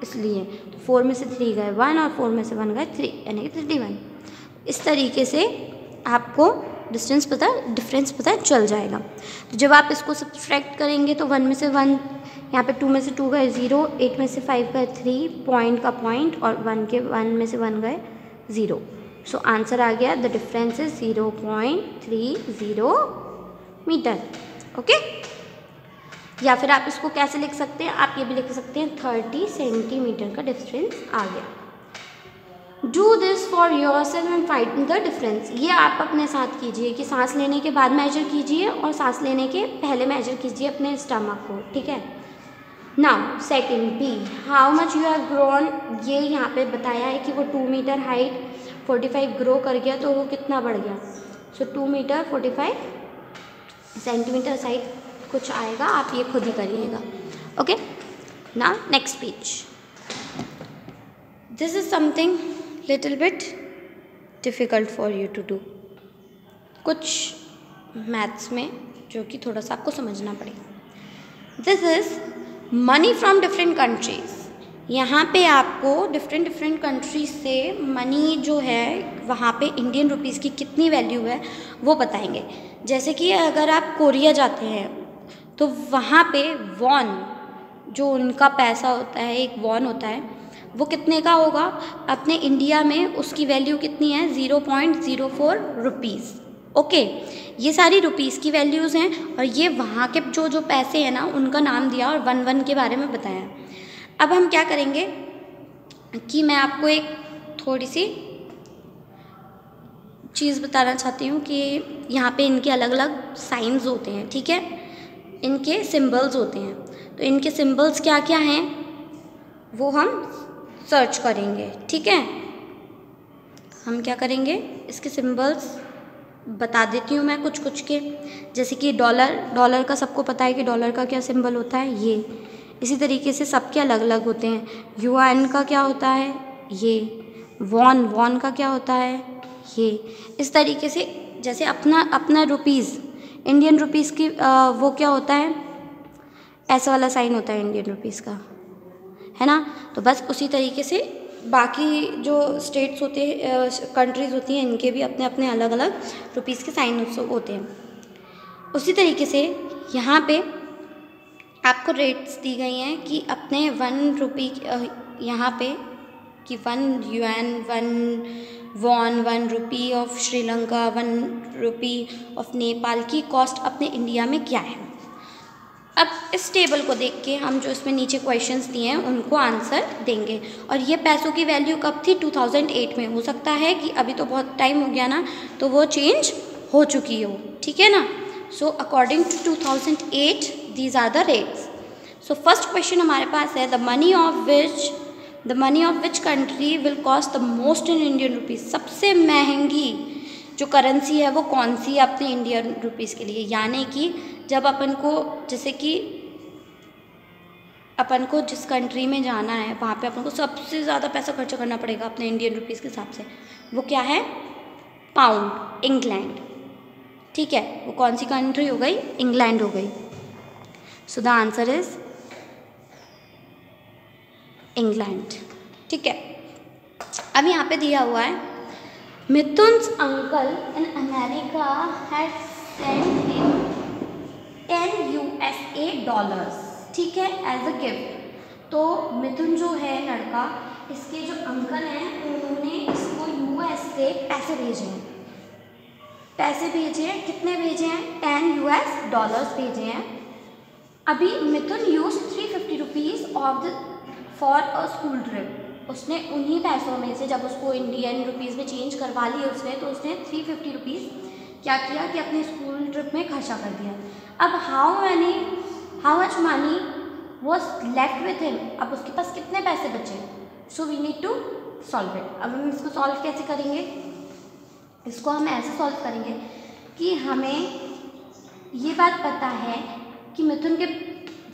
इसलिए। तो 4 में से 3 गए 1 और 4 में से 1 गए 3, यानी कि 31। इस तरीके से आपको डिफरेंस पता चल जाएगा। तो जब आप इसको सब्सट्रैक्ट करेंगे तो 1 में से 1, यहाँ पे 2 में से 2 गए 0, 8 में से 5 गए 3, पॉइंट का पॉइंट, और 1 में से 1 गए 0। सो आंसर आ गया, the difference is 0.30 metre. Okay, या फिर आप इसको कैसे लिख सकते हैं, आप ये भी लिख सकते हैं 30 सेंटीमीटर का डिफरेंस आ गया। Do this for your self and find the difference. ये आप अपने साथ कीजिए कि सांस लेने के बाद मेजर कीजिए और सांस लेने के पहले मेजर कीजिए अपने स्टमक को, ठीक है। Now second b, how much you have grown. ये यहाँ पे बताया है कि वो 2 मीटर हाइट 45 ग्रो कर गया, तो वो कितना बढ़ गया। सो 2 मीटर 45 सेंटीमीटर साइड कुछ आएगा, आप ये खुद ही करिएगा। Okay, now next page. This is something little bit difficult for you to do, कुछ मैथ्स में जो कि थोड़ा सा आपको समझना पड़ेगा। This is money from different countries. यहाँ पे आपको डिफरेंट कंट्रीज से मनी जो है वहाँ पे इंडियन रुपीज़ की कितनी वैल्यू है वो बताएंगे। जैसे कि अगर आप कोरिया जाते हैं तो वहाँ पे वॉन, जो उनका पैसा होता है, एक वॉन होता है, वो कितने का होगा। अपने इंडिया में उसकी वैल्यू कितनी है, 0.04 रुपीज़। ओके, ये सारी रुपीज़ की वैल्यूज़ हैं, और ये वहाँ के जो पैसे हैं ना उनका नाम दिया और 1 के बारे में बताया। अब हम क्या करेंगे कि मैं आपको एक थोड़ी सी चीज़ बताना चाहती हूँ कि यहाँ पे इनके अलग अलग साइंस होते हैं, ठीक है, इनके सिंबल्स होते हैं। तो इनके सिंबल्स क्या क्या हैं वो हम सर्च करेंगे, ठीक है। हम क्या करेंगे, इसके सिंबल्स बता देती हूँ मैं कुछ के। जैसे कि डॉलर का सबको पता है कि डॉलर का क्या सिंबल होता है, ये। इसी तरीके से सबके अलग अलग होते हैं। युआन का क्या होता है, ये। वॉन का क्या होता है, ये। इस तरीके से जैसे अपना रुपीज़, इंडियन रुपीज़ की वो क्या होता है, ऐसा वाला साइन होता है इंडियन रुपीज़ का, है ना। तो बस उसी तरीके से बाकी जो स्टेट्स होते हैं, कंट्रीज़ होती हैं, इनके भी अपने अपने अलग अलग रुपीज़ के साइन होते हैं। उसी तरीके से यहाँ पे आपको रेट्स दी गई हैं कि अपने 1 रुपी यहाँ पे कि 1 yuan, 1 won, 1 rupee of Sri Lanka, 1 rupee of Nepal की कॉस्ट अपने इंडिया में क्या है। अब इस टेबल को देख के हम जो इसमें नीचे क्वेश्चंस दिए हैं उनको आंसर देंगे। और ये पैसों की वैल्यू कब थी, 2008 में। हो सकता है कि अभी तो बहुत टाइम हो गया ना, तो वो चेंज हो चुकी हो, ठीक है ना। So according to 2008 these are the rates. So first question हमारे पास है, the money of which country will cost the most in Indian rupees. सबसे महंगी जो करेंसी है वो कौन सी है अपने इंडियन रुपीज़ के लिए। यानी कि जब अपन को, जैसे कि अपन को जिस कंट्री में जाना है वहाँ पे अपन को सबसे ज़्यादा पैसा खर्च करना पड़ेगा अपने इंडियन रुपीज़ के हिसाब से, वो क्या है, पाउंड, इंग्लैंड, ठीक है। वो कौन सी कंट्री हो गई, इंग्लैंड हो गई। So the answer is England, ठीक है। अब यहाँ पे दिया हुआ है, Mithun's uncle in America had sent him dollars, ठीक है, एज अ गिफ्ट। तो मिथुन जो है लड़का, इसके जो अंकल हैं उन्होंने इसको यूएस से पैसे भेजे हैं। पैसे भेजे हैं, कितने भेजे हैं? 10 US डॉलर्स भेजे हैं। अभी Mithun use 350 rupees for a school trip. उसने उन्हीं पैसों में से, जब उसको इंडियन रुपीज़ में चेंज करवा लिया उसने, तो उसने 350 रुपीज़ क्या किया कि अपने स्कूल ट्रिप में खर्चा कर दिया। अब how much money was left with him, अब उसके पास कितने पैसे बचे? So we need to solve it. अब हम इसको सॉल्व कैसे करेंगे? इसको हम ऐसे सॉल्व करेंगे कि हमें ये बात पता है कि मिथुन के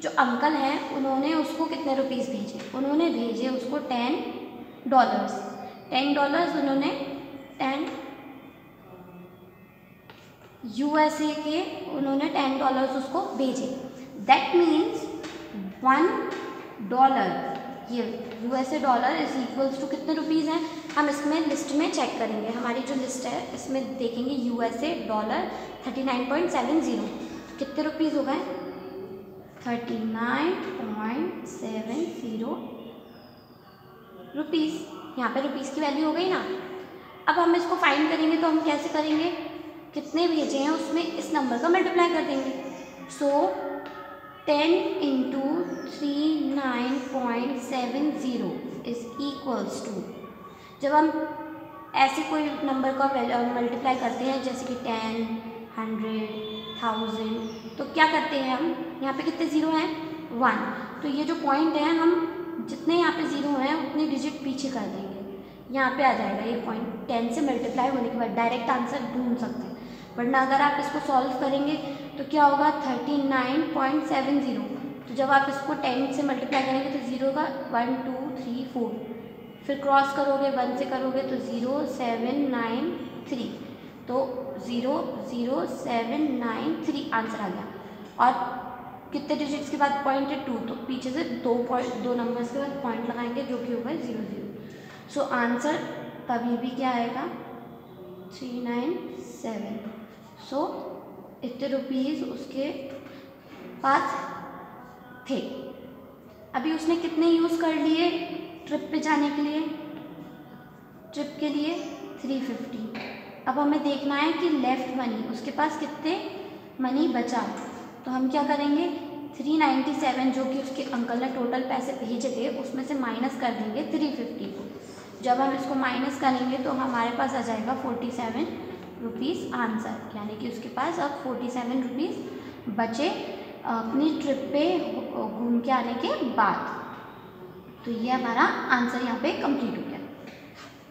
जो अंकल हैं उन्होंने उसको कितने रुपीज़ भेजे? उन्होंने भेजे उसको 10 डॉलर्स। 10 डॉलर्स उन्होंने 10 USA के उन्होंने 10 डॉलर्स उसको भेजे। दैट मीन्स $1, ये USA dollar is equals to कितने रुपीज़ हैं? हम इसमें लिस्ट में चेक करेंगे, हमारी जो लिस्ट है इसमें देखेंगे USA डॉलर 39.70, कितने रुपीज़ हो गए? 39.70 रुपीज़। यहाँ पे रुपीज़ की वैल्यू हो गई ना। अब हम इसको फाइंड करेंगे तो हम कैसे करेंगे? कितने भेजे हैं उसमें इस नंबर का मल्टीप्लाई कर देंगे। सो 10 इंटू 39.70 इज इक्वल्स टू, जब हम ऐसे कोई नंबर का मल्टीप्लाई करते हैं जैसे कि 10, 100, 1000, तो क्या करते हैं हम? यहाँ पे कितने ज़ीरो हैं? 1। तो ये जो पॉइंट है, हम जितने यहाँ पे ज़ीरो हैं उतने डिजिट पीछे कर देंगे, यहाँ पे आ जाएगा ये पॉइंट। 10 से मल्टीप्लाई होने के बाद डायरेक्ट आंसर ढूंढ सकते हैं, वरना अगर आप इसको सॉल्व करेंगे तो क्या होगा? 39.70। तो जब आप इसको 10 से मल्टीप्लाई करेंगे तो ज़ीरो का 1 2 3 4, फिर क्रॉस करोगे 1 से करोगे तो 0793, तो 00793 आंसर आ गया। और कितने डिजिट्स के बाद पॉइंट है? 2, तो पीछे से दो नंबर्स के बाद पॉइंट लगाएंगे जो कि होगा 0 0। सो आंसर तभी भी क्या आएगा? 397। सो इतने रुपीज़ उसके पास थे। अभी उसने कितने यूज़ कर लिए ट्रिप पे जाने के लिए? ट्रिप के लिए 350। अब हमें देखना है कि लेफ्ट मनी, उसके पास कितने मनी बचा। तो हम क्या करेंगे? 397 जो कि उसके अंकल ने टोटल पैसे भेजे थे उसमें से माइनस कर देंगे 350 को। जब हम इसको माइनस करेंगे तो हमारे पास आ जाएगा 47 रुपीज़ आंसर, यानी कि उसके पास अब 47 रुपीज़ बचे अपनी ट्रिप पे घूम के आने के बाद। तो ये हमारा आंसर यहाँ पे कंप्लीट हो गया।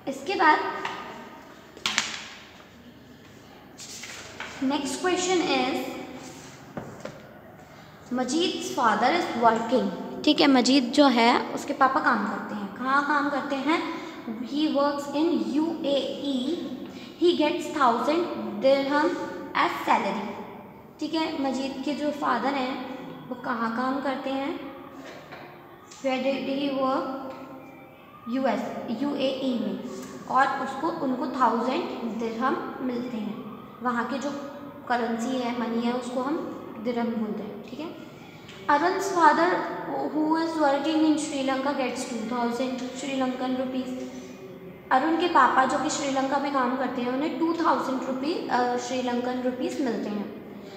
इसके बाद next question is Majid's father is working. ठीक है, मजीद जो है उसके पापा काम करते हैं। कहाँ काम करते हैं? He works in UAE। He gets 1000 dirham as salary. ठीक है, मजीद के जो फादर हैं वो कहाँ काम करते हैं? Where did he work? UAE में, और उनको 1000 दिरहम मिलते हैं। वहाँ के जो करेंसी है, मनी है, उसको हम दिरहम बोलते हैं। ठीक है। Arun's father who is working in Sri Lanka gets 2000 Sri Lankan rupees. Arun के पापा जो कि श्रीलंका में काम करते हैं उन्हें 2000 श्रीलंकन रुपीज़ मिलते हैं।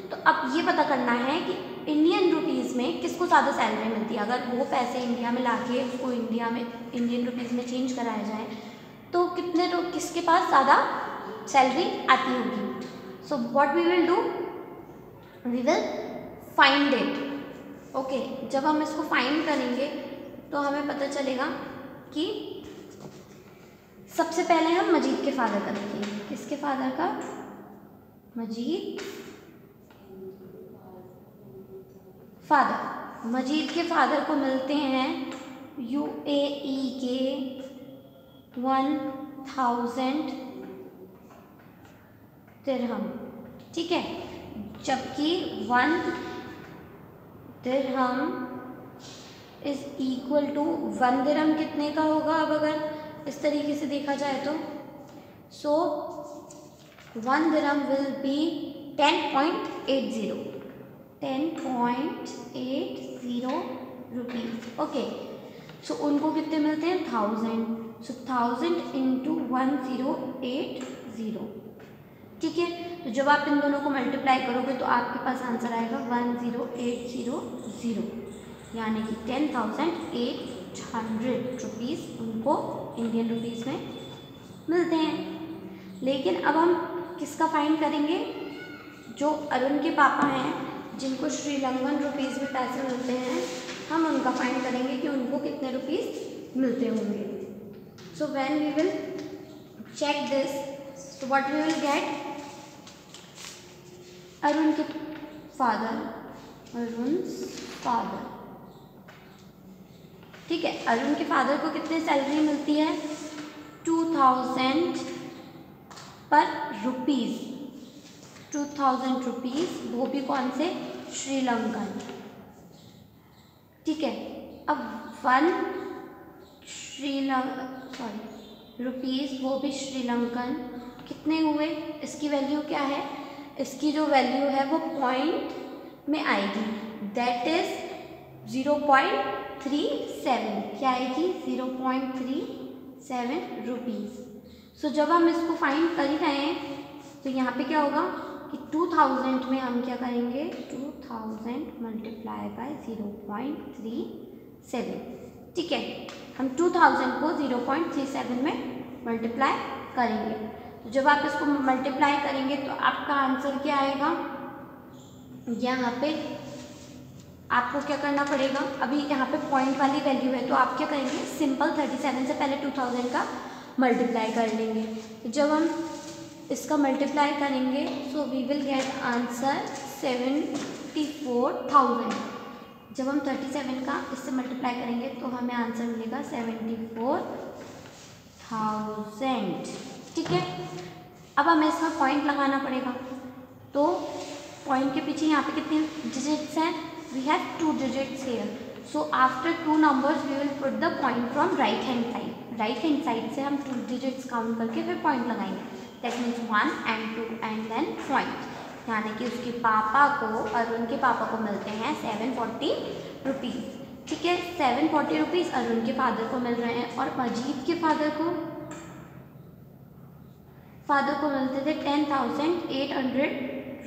तो अब ये पता करना है कि इंडियन रुपीज़ में किसको ज़्यादा सैलरी मिलती है। अगर वो पैसे इंडिया में लाके उसको इंडियन रुपीज़ में चेंज कराया जाए तो किसके पास ज़्यादा सैलरी आती होगी। So what we will do? We will find it. Okay, जब हम इसको फाइंड करेंगे तो हमें पता चलेगा कि सबसे पहले हम मजीद के फादर का देखेंगे। किसके फादर का? मजीद फादर। मजीद के फादर को मिलते हैं UAE के 1000 दिरहम। ठीक है, जबकि 1 दिरहम इज इक्वल टू 1 दिरहम कितने का होगा? अब अगर इस तरीके से देखा जाए तो 1 दिरहम विल बी 10.80। 10.80 रुपीज़। ओके, सो उनको कितने मिलते हैं 1000, सो 1000 इंटू 1080। ठीक है, तो जब आप इन दोनों को मल्टीप्लाई करोगे तो आपके पास आंसर आएगा 10800, यानी कि 10,800 रुपीज़ उनको इंडियन रुपीज़ में मिलते हैं। लेकिन अब हम किसका फाइंड करेंगे? जो अरुण के पापा हैं जिनको श्रीलंकन रुपीज़ में पैसे मिलते हैं, हम उनका फाइंड करेंगे कि उनको कितने रुपीज़ मिलते होंगे। So when we will check this, so what we will get, Arun के फादर, ठीक है, अरुण के फादर को कितने सैलरी मिलती है? 2000 पर रुपीज़, 2000 रुपीज़, वो भी कौन से? श्रीलंकन। ठीक है, अब रुपीज़, वो भी श्रीलंकन, कितने हुए? इसकी वैल्यू क्या है? इसकी जो वैल्यू है वो पॉइंट में आएगी, दैट इज 0.37। क्या आएगी? 0.37 रुपीज़। सो जब हम इसको फाइंड कर ही रहे हैं तो यहाँ पे क्या होगा कि 2000 में हम क्या करेंगे? 2000 मल्टीप्लाई बाय 0.37। ठीक है, हम 2000 को 0.37 में मल्टीप्लाई करेंगे। तो जब आप इसको मल्टीप्लाई करेंगे तो आपका आंसर क्या आएगा? यहाँ पे आपको क्या करना पड़ेगा? अभी यहाँ पे पॉइंट वाली वैल्यू है तो आप क्या करेंगे? सिंपल 37 से पहले 2000 का मल्टीप्लाई कर लेंगे। तो जब हम इसका मल्टीप्लाई करेंगे so we will get answer 74,000। जब हम 37 का इससे मल्टीप्लाई करेंगे तो हमें आंसर मिलेगा 74,000। ठीक है, अब हमें इसमें पॉइंट लगाना पड़ेगा। तो पॉइंट के पीछे यहाँ पे कितने डिजिट्स हैं? We have 2 digits here, so after 2 numbers we will put the point from right hand side. Right hand side से हम 2 डिजिट्स काउंट करके फिर पॉइंट लगाएंगे, that means 1 and 2 and then point. यानी कि उसके पापा को, अरुण के पापा को मिलते हैं 740 रुपीज़। ठीक है, 740 रुपीज़ अरुण के फादर को मिल रहे हैं और मजीद के फादर को मिलते थे 10,800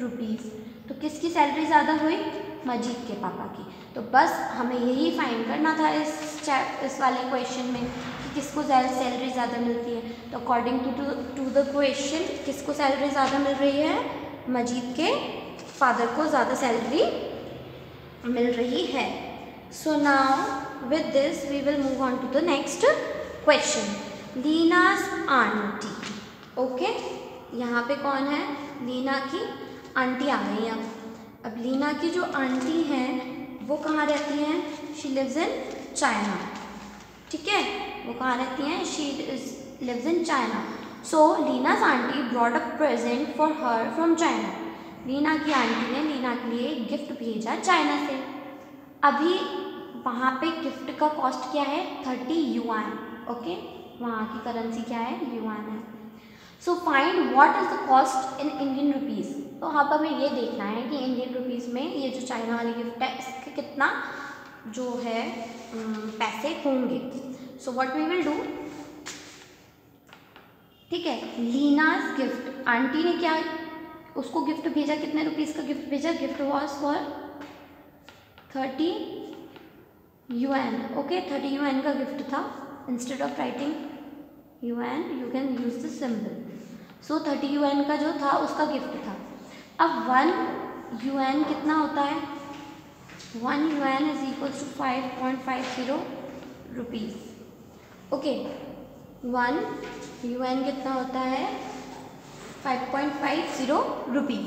रुपीज़। तो किसकी सैलरी ज़्यादा हुई? मजीद के पापा की। तो बस हमें यही फाइंड करना था इस वाले क्वेश्चन में कि किसको सैलरी ज़्यादा मिलती है। तो अकॉर्डिंग टू द क्वेश्चन किसको सैलरी ज़्यादा मिल रही है? मजीद के फादर को ज़्यादा सैलरी मिल रही है। So now with this we will move on to the next question. Leena's aunty. Okay, यहाँ पे कौन है? लीना की आंटी आ गई हैं। अब लीना की जो आंटी हैं वो कहाँ रहती हैं? She lives in China. ठीक है, वो कहाँ रहती हैं? She lives in China. So Leena's aunty brought a present for her from China. Leena की आंटी ने लीना के लिए गिफ्ट भेजा चाइना से। अभी वहाँ पे गिफ्ट का कॉस्ट क्या है? 30 युआन। ओके, वहाँ की करेंसी क्या है? युआन है। So find what is the cost in Indian rupees. तो यहाँ पर हमें ये देखना है कि इंडियन रुपीज़ में ये जो चाइना वाली गिफ्ट है इसके कितना जो है पैसे होंगे। So what we will do, ठीक है, लीनास गिफ्ट, आंटी ने क्या उसको गिफ्ट भेजा, कितने रुपीज़ का गिफ्ट भेजा? Gift was for 30 yuan. Okay, 30 yuan का गिफ्ट था। Instead of writing yuan you can use the symbol. So 30 yuan का जो था उसका गिफ्ट था। अब 1 युआन कितना होता है? 1 yuan is equal to 5.50 rupees. Okay, 1 yuan कितना होता है? 5.50 रुपीज़।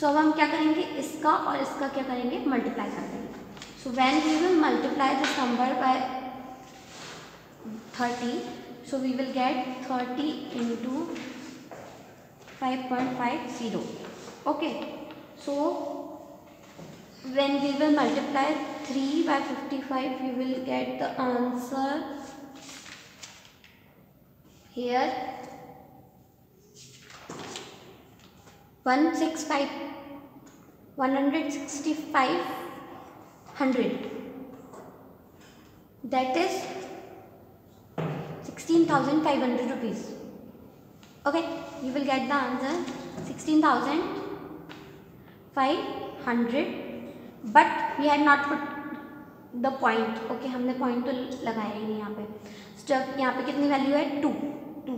सो अब हम क्या करेंगे? इसका और इसका क्या करेंगे? मल्टीप्लाई कर देंगे। So when we will multiply this number by 30, so we will get 30 into 5.50. Okay, so when we will multiply 3 by 55 we will get the answer here 165 16500, that is 16,500 rupees. Okay, you will get the answer 16,500, but we had not put the point. Okay, हमने point तो लगाया ही नहीं यहाँ पे. जब यहाँ पे कितनी वैल्यू है 2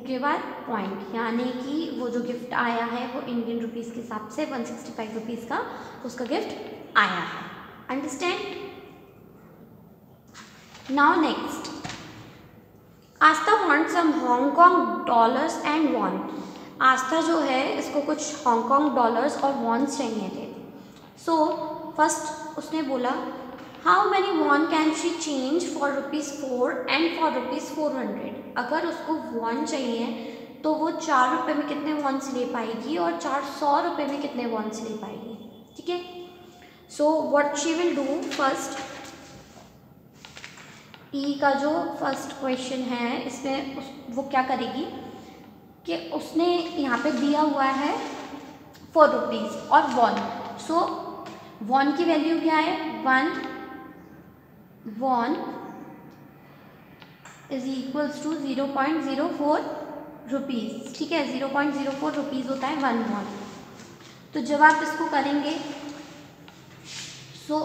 के बाद पॉइंट, यानी कि वो जो गिफ्ट आया है वो इंडियन रुपीज़ के हिसाब से 165 रुपीज़ का उसका गिफ्ट आया है. Understand? Now next, Aastha want some Hong Kong dollars and won. Aastha जो है इसको कुछ हांगकांग डॉलर्स और वॉन्स चाहिए थे. सो फर्स्ट उसने बोला how many won can she change for ₹4 and for ₹400. अगर उसको वॉन चाहिए तो वो 4 रुपये में कितने वॉन्स ले पाएगी और 400 रुपये में कितने वॉन्स ले पाएगी. ठीक है. So what she will do, first E का जो फर्स्ट क्वेश्चन है इसमें वो क्या करेगी कि उसने यहाँ पे दिया हुआ है 4 रुपीज़ और वॉन. सो वॉन की वैल्यू क्या है, 1 won is equals to 0.04 rupees. ठीक है, 0.04 रुपीज़ होता है 1 वॉन. तो जब आप इसको करेंगे सो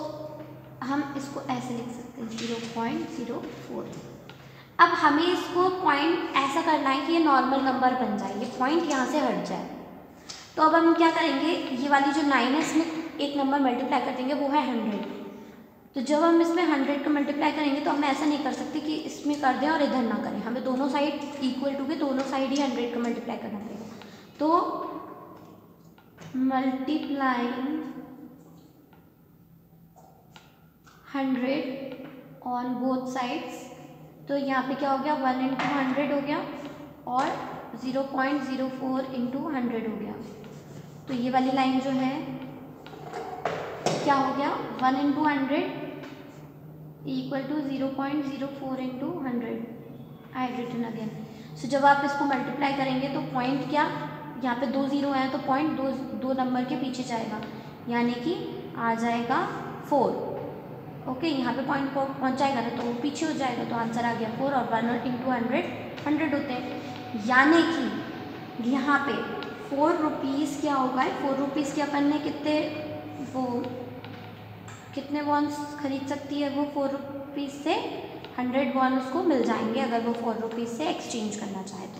हम इसको ऐसे लिख सकते हैं 0.04. अब हमें इसको पॉइंट ऐसा करना है कि ये नॉर्मल नंबर बन जाए, ये पॉइंट यहाँ से हट जाए. तो अब हम क्या करेंगे, ये वाली जो लाइन है इसमें एक नंबर मल्टीप्लाई कर देंगे, वो है 100. तो जब हम इसमें 100 को मल्टीप्लाई करेंगे तो हम ऐसा नहीं कर सकते कि इसमें कर दें और इधर ना करें. हमें दोनों साइड इक्वल टू के दोनों साइड ही 100 को मल्टीप्लाई करना पड़ेगा. तो मल्टीप्लाइंग 100 ऑन बोथ साइड्स, तो यहाँ पे क्या हो गया 1 × 100 हो गया और 0.04 × 100 हो गया. तो ये वाली लाइन जो है क्या हो गया 1 × 100 equal to 0.04 × 100. I written again. So जब आप इसको मल्टीप्लाई करेंगे तो पॉइंट क्या, यहाँ पे 2 0 है तो पॉइंट दो नंबर के पीछे जाएगा, यानी कि आ जाएगा 4. ओके, यहाँ पे पॉइंट पहुँच जाएगा ना तो वो पीछे हो जाएगा. तो आंसर आ गया 4 और 1 × 100 होते हैं. यानी कि यहाँ पे 4 रुपीज़ क्या होगा, 4 रुपीज़ के अपन ने कितने वॉन्स खरीद सकती है वो 4 रुपीज़ से 100 वॉन उसको मिल जाएंगे अगर वो 4 रुपीज़ से एक्सचेंज करना चाहे तो.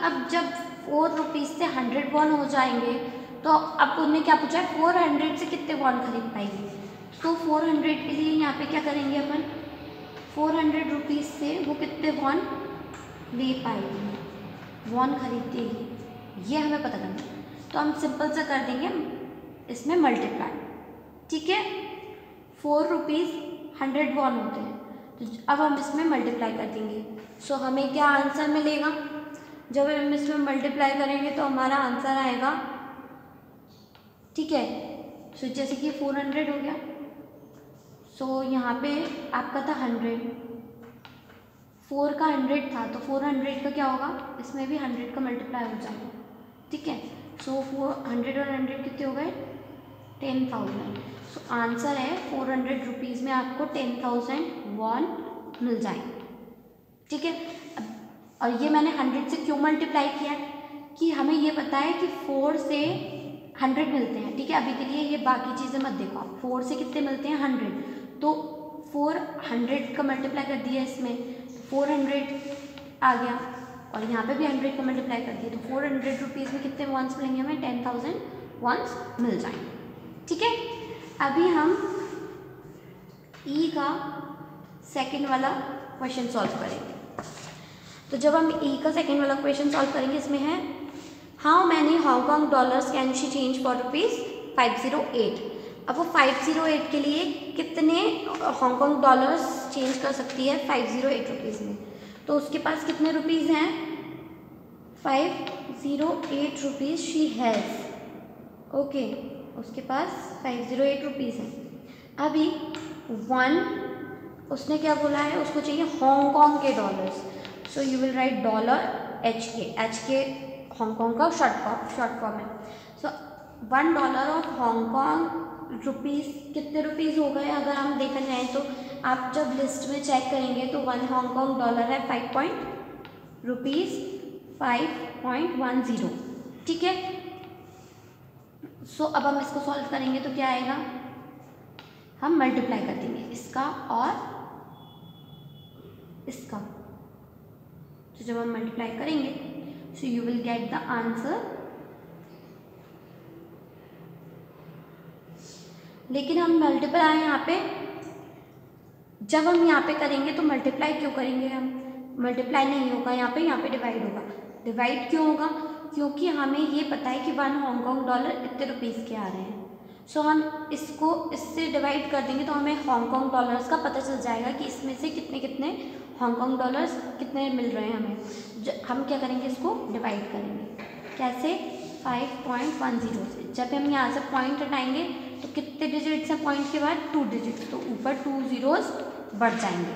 अब जब 4 रुपीज़ से 100 वॉन हो जाएंगे तो अब उन्होंने क्या पूछा है 400 से कितने वॉन खरीद पाएगी. तो 400 के लिए यहाँ पे क्या करेंगे अपन, 400 रुपीज़ से वो कितने वॉन ले पाएगी, वॉन खरीदेगी, ये हमें पता करना है. तो हम सिंपल से कर देंगे इसमें मल्टीप्लाई. ठीक है, 4 रुपीज़ 100 वॉन होते हैं. तो अब हम इसमें मल्टीप्लाई कर देंगे. सो हमें क्या आंसर मिलेगा, जब हम इसमें मल्टीप्लाई करेंगे तो हमारा आंसर आएगा. ठीक है, सो जैसे कि 400 हो गया. सो यहाँ पे आपका था 100, 4 का 100 था तो 400 का क्या होगा, इसमें भी 100 का मल्टीप्लाई हो जाएगा. ठीक है, सो 400 और 100 कितने हो गए 10,000. सो आंसर है 400 रुपीज़ में आपको 10,000 वॉन मिल जाएंगे. ठीक है, और ये मैंने 100 से क्यों मल्टीप्लाई किया कि हमें ये पता है कि 4 से 100 मिलते हैं. ठीक है, अभी के लिए ये बाकी चीज़ें मत देखो आप. 4 से कितने मिलते हैं 100, तो 400 का मल्टीप्लाई कर दिया इसमें 400 आ गया और यहाँ पे भी 100 का मल्टीप्लाई कर दिया. तो 400 रुपीज़ में कितने वॉन्स मिलेंगे हमें, 10,000 वॉन्स मिल जाएंगे. ठीक है, अभी हम ई का सेकंड वाला क्वेश्चन सॉल्व करेंगे. तो जब हम ई का सेकंड वाला क्वेश्चन सॉल्व करेंगे इसमें है how many Hong Kong dollars can she change for ₹508. अब वो 508 के लिए कितने हांगकांग डॉलर्स चेंज कर सकती है 508 रुपीज़ में. तो उसके पास कितने रुपीज़ हैं, 508 रुपीज़ शी हैज़. ओके, उसके पास 508 रुपीज़ हैं. अभी 1 उसने क्या बोला है, उसको चाहिए हांगकांग के dollars. So you will write $HK. HK Hong Kong का शॉर्ट फॉर्म है. सो $1 ऑफ हांगकॉन्ग रुपीज़ कितने रुपीज़ हो गए अगर हम देखा जाए तो आप जब लिस्ट में चेक करेंगे तो 1 हांगकॉन्ग डॉलर है 5.10, ठीक है। सो अब हम इसको सॉल्व करेंगे तो क्या आएगा, हम मल्टीप्लाई कर देंगे इसका और इसका। तो जब हम मल्टीप्लाई करेंगे सो you will get the answer. लेकिन हम मल्टीप्लाई यहाँ पे जब हम यहाँ पे करेंगे तो मल्टीप्लाई क्यों करेंगे, हम मल्टीप्लाई नहीं होगा यहाँ पे डिवाइड होगा। डिवाइड क्यों होगा, क्योंकि हमें ये पता है कि 1 हांगकॉन्ग डॉलर इतने रुपीज़ के आ रहे हैं। सो हम इसको इससे डिवाइड कर देंगे तो हमें हांगकॉन्ग डॉलर्स का पता चल जाएगा कि इसमें से कितने कितने हांगकॉन्ग डॉलर्स कितने मिल रहे हैं हमें। हम क्या करेंगे, इसको डिवाइड करेंगे कैसे, 5.10 से। जब हम यहाँ से पॉइंट हटाएंगे तो कितने डिजिट्स हैं पॉइंट के बाद, 2 डिजिट्स, तो ऊपर 2 zeros बढ़ जाएंगे,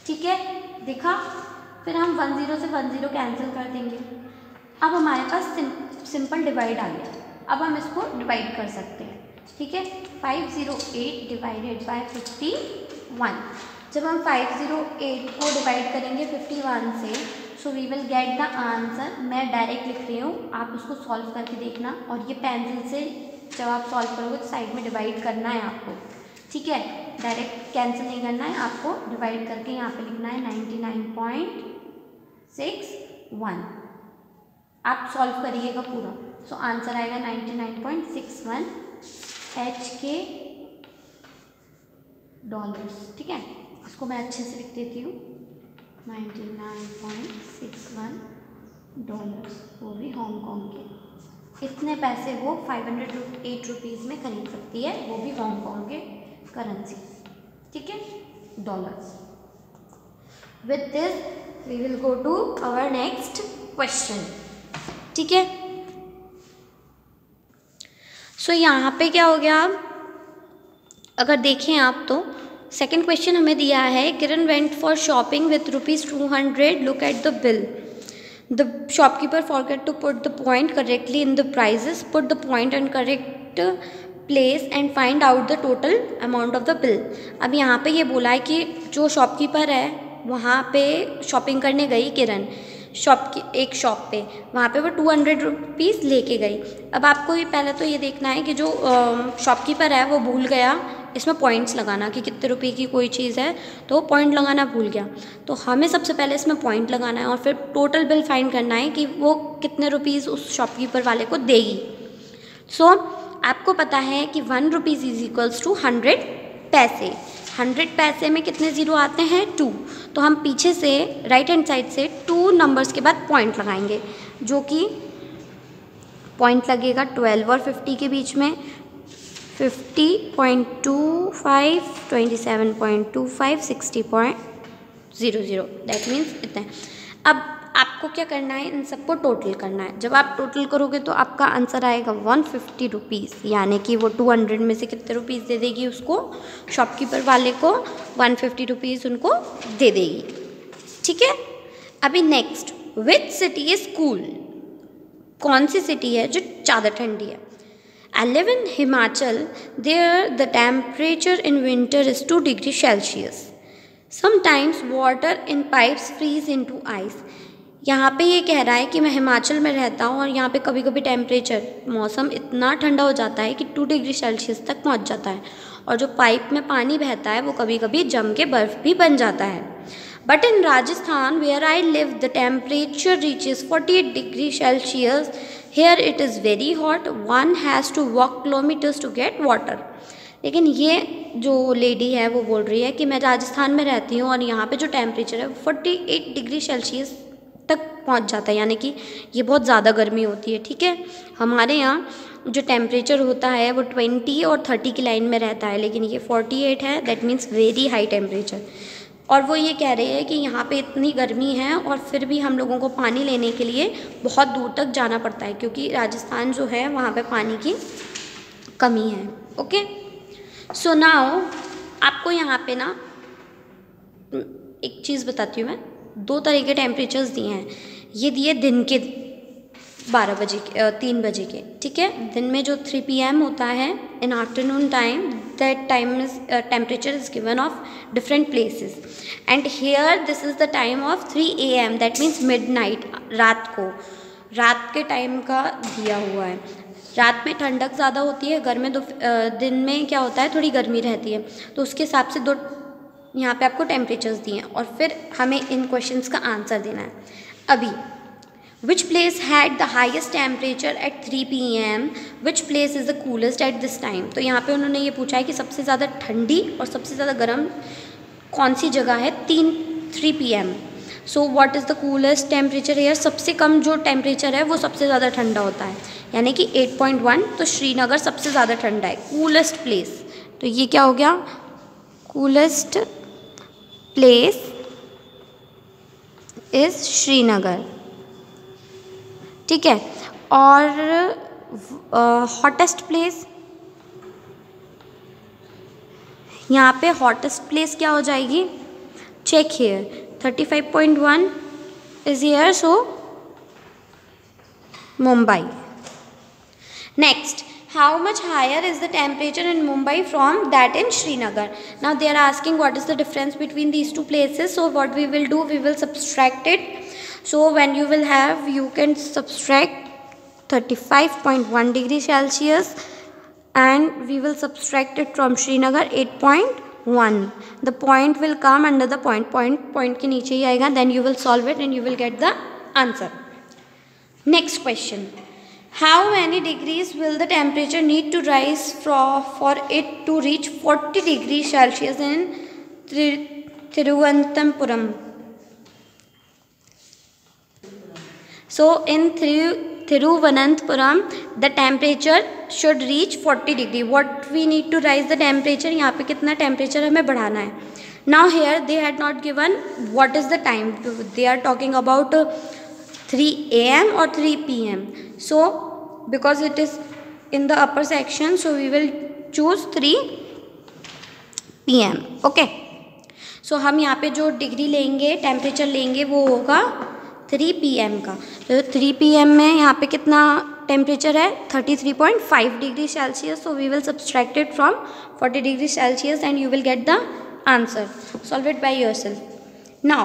ठीक है, देखा। फिर हम 10 से 10 कैंसिल कर देंगे। अब हमारे पास सिंपल डिवाइड आ गया। अब हम इसको डिवाइड कर सकते हैं, ठीक है। 508 डिवाइडेड बाय 51। जब हम 508 को डिवाइड करेंगे 51 से so we will get the answer. मैं डायरेक्ट लिख रही हूँ, आप उसको सॉल्व करके देखना। और ये पेंसिल से जब आप सॉल्व करोगे तो साइड में डिवाइड करना है आपको, ठीक है। डायरेक्ट कैंसिल नहीं करना है, आपको डिवाइड करके यहाँ पे लिखना है 99.61। आप सॉल्व करिएगा पूरा। सो आंसर आएगा 99.61 HK डॉलर्स, ठीक है। इसको मैं अच्छे से लिख देती हूँ, 99.61 डॉलर्स, वो भी हांगकॉन्ग के। इतने पैसे वो 508 रुपीज़ में खरीद सकती है, वो भी हांगकॉन्ग के करेंसी, ठीक है, dollars. With this we will go to our next question, ठीक है। सो यहाँ पे क्या हो गया, अगर देखें आप तो सेकंड क्वेश्चन हमें दिया है, Kiran went for shopping with ₹200, look at the bill. The shopkeeper forgot to put the point correctly in the prices. Put the point in correct place and find out the total amount of the bill. अब यहाँ पे ये बोला है कि जो shopkeeper है वहाँ पे शॉपिंग करने गई किरण, एक शॉप पे, वहाँ पे वो 200 रुपीज़ लेके गई। अब आपको ये पहले तो ये देखना है कि जो शॉपकीपर है वो भूल गया इसमें पॉइंट्स लगाना कि कितने रुपए की कोई चीज़ है तो वो पॉइंट लगाना भूल गया। तो हमें सबसे पहले इसमें पॉइंट लगाना है और फिर टोटल बिल फाइंड करना है कि वो कितने रुपीज़ उस शॉपकीपर वाले को देगी। सो आपको पता है कि 1 रुपीज़ इज इक्वल्स टू 100 पैसे। 100 पैसे में कितने ज़ीरो आते हैं, 2। तो हम पीछे से राइट हैंड साइड से 2 नंबर्स के बाद पॉइंट लगाएंगे, जो कि पॉइंट लगेगा 12 और 50 के बीच में, 50.25, 27.25, 60.00, दैट मीन्स इतना। अब आपको क्या करना है, इन सबको टोटल करना है। जब आप टोटल करोगे तो आपका आंसर आएगा 150 रुपीज़, यानी कि वो 200 में से कितने रुपीज़ दे देगी उसको, शॉपकीपर वाले को 150 रुपीज़ उनको दे देगी, ठीक है। अभी next, which city is cool, कौन सी सिटी है जो ज़्यादा ठंडी है। I live in Himachal. There the temperature in winter is 2 degrees Celsius. Sometimes water in pipes freeze into ice. यहाँ पे ये कह रहा है कि मैं हिमाचल में रहता हूँ और यहाँ पे कभी कभी टेम्परेचर, मौसम इतना ठंडा हो जाता है कि 2 डिग्री सेल्सियस तक पहुँच जाता है, और जो पाइप में पानी बहता है वो कभी कभी जम के बर्फ़ भी बन जाता है। But in Rajasthan, where I live, the temperature reaches 48 degrees Celsius. Here it is very hot. One has to walk kilometers to get water. लेकिन ये जो लेडी है वो बोल रही है कि मैं राजस्थान में रहती हूँ और यहाँ पे जो टेम्परेचर है 48 डिग्री सेल्सियस तक पहुँच जाता है, यानी कि ये बहुत ज़्यादा गर्मी होती है, ठीक है। हमारे यहाँ जो टेम्परेचर होता है वो 20 और 30 की लाइन में रहता है, लेकिन ये 48 है, that means very high temperature. और वो ये कह रहे हैं कि यहाँ पे इतनी गर्मी है और फिर भी हम लोगों को पानी लेने के लिए बहुत दूर तक जाना पड़ता है, क्योंकि राजस्थान जो है वहाँ पे पानी की कमी है, ओके। सो नाउ आपको यहाँ पे ना एक चीज़ बताती हूँ मैं, 2 तरह के टेम्परेचर्स दिए हैं। ये दिए दिन के 12 बजे के 3 बजे के, ठीक है। दिन में जो 3 PM होता है in afternoon time, that time is temperature is given of different places and here this is the time of 3 AM, that means midnight, रात के टाइम का दिया हुआ है। रात में ठंडक ज़्यादा होती है, दिन में क्या होता है, थोड़ी गर्मी रहती है, तो उसके हिसाब से दो यहाँ पे आपको टेम्परेचर्स दिए हैं और फिर हमें इन क्वेश्चंस का आंसर देना है। अभी which place had the highest temperature at 3 PM, which place is the coolest at this time. तो यहाँ पे उन्होंने ये पूछा है कि सबसे ज़्यादा ठंडी और सबसे ज़्यादा गर्म कौन सी जगह है 3 PM। So what is the coolest temperature here, सबसे कम जो टेम्परेचर है वो सबसे ज़्यादा ठंडा होता है, यानी कि 8.1, तो श्रीनगर सबसे ज़्यादा ठंडा है, कूलेस्ट प्लेस। तो ये क्या हो गया, कूलेस्ट प्लेस इज श्रीनगर, ठीक है। और हॉटेस्ट प्लेस, यहाँ पे हॉटेस्ट प्लेस क्या हो जाएगी, check here, 35.1 is here, so Mumbai. Next, how much higher is the temperature in Mumbai from that in Srinagar? Now they are asking what is the difference between these two places. So what we will do, we will subtract it. So when you will have, you can subtract 35.1 degree Celsius and we will subtract it from Srinagar 8.1. The point will come under the point के नीचे ही आएगा, then you will solve it and you will get the answer. Next question. How many degrees will the temperature need to rise for it to reach 40 degrees Celsius in Thiruvananthapuram? So in Thiruvananthapuram, the temperature should reach 40 degree. What we need to rise the temperature? यहाँ पे कितना temperature हमें बढ़ाना है? Now here they had not given what is the time. They are talking about 3 AM or 3 PM. So because it is in the upper section, so we will choose 3 PM. Okay. So हम यहाँ पे जो degree लेंगे, temperature लेंगे, वो होगा 3 PM का। तो 3 PM में यहाँ पे कितना टेम्परेचर है, 33.5 degree Celsius. So we will subtract it from 40 degree Celsius and you will get the answer. Solve it by yourself. Now,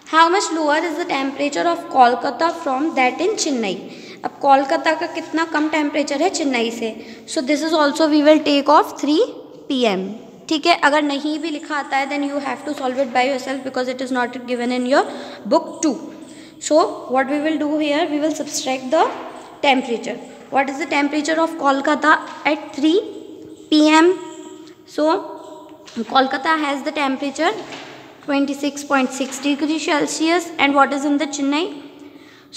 how much lower is the temperature of Kolkata from that in Chennai? अब कोलकाता का कितना कम temperature है चेन्नई से। So this is also we will take of 3 PM, ठीक है। अगर नहीं भी लिखा आता है then you have to solve it by yourself because it is not given in your book 2. So what we will do here, we will subtract the temperature. What is the temperature of Kolkata at 3 PM? So Kolkata has the temperature 26.6 degree Celsius and what is in the Chennai?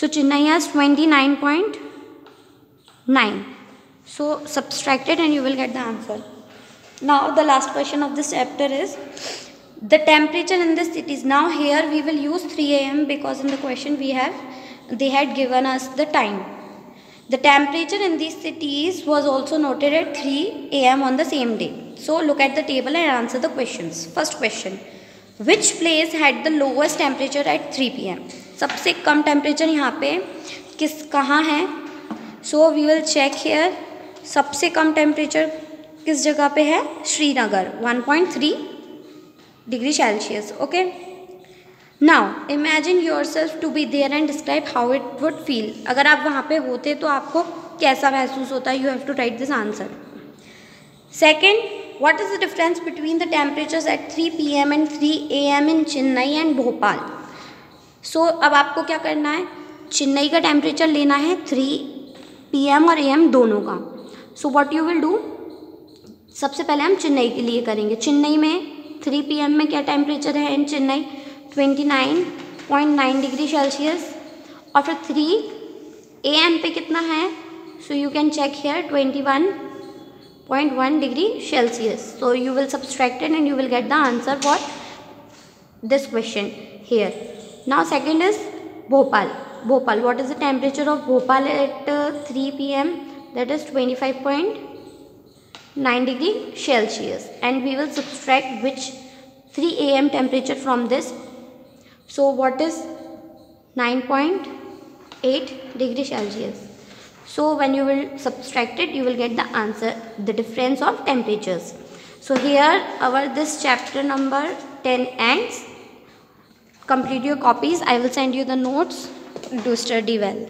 So Chennai has 29.9. So subtract it and you will get the answer. Now the last question of this chapter is the temperature in the cities. Now here we will use 3 AM because in the question they had given us the time. The temperature in these cities was also noted at 3 AM on the same day. So look at the table and answer the questions. First question, which place had the lowest temperature at 3 PM? सबसे कम temperature यहाँ पे कहाँ है? So we will check here, सबसे कम temperature किस जगह पे है, Srinagar 1.3 degree Celsius. Okay. Now imagine yourself to be there and describe how it would feel. अगर आप वहाँ पे होते तो आपको कैसा महसूस होता है? You have to write this answer. Second, what is the difference between the temperatures at 3 PM and 3 AM in Chennai and Bhopal? So अब आपको क्या करना है, चेन्नई का टेम्परेचर लेना है 3 PM और AM दोनों का. So what you will do, सबसे पहले हम चेन्नई के लिए करेंगे. चेन्नई में 3 PM में क्या टेम्परेचर है इन चेन्नई, 29.9 डिग्री सेल्सियस. और फिर 3 AM पे कितना है, so you can check here 21.1 degree Celsius. So you will subtract it and you will get the answer for this question here. Now second is Bhopal. Bhopal, what is the temperature of Bhopal at 3 PM? That is 25.9 degree Celsius. And we will subtract which 3 AM temperature from this. So what is 9.9 8 degree Celsius. So when you will subtract it, you will get the answer, the difference of temperatures. So here our this chapter number 10 ends. Complete your copies. I will send you the notes. Do study well.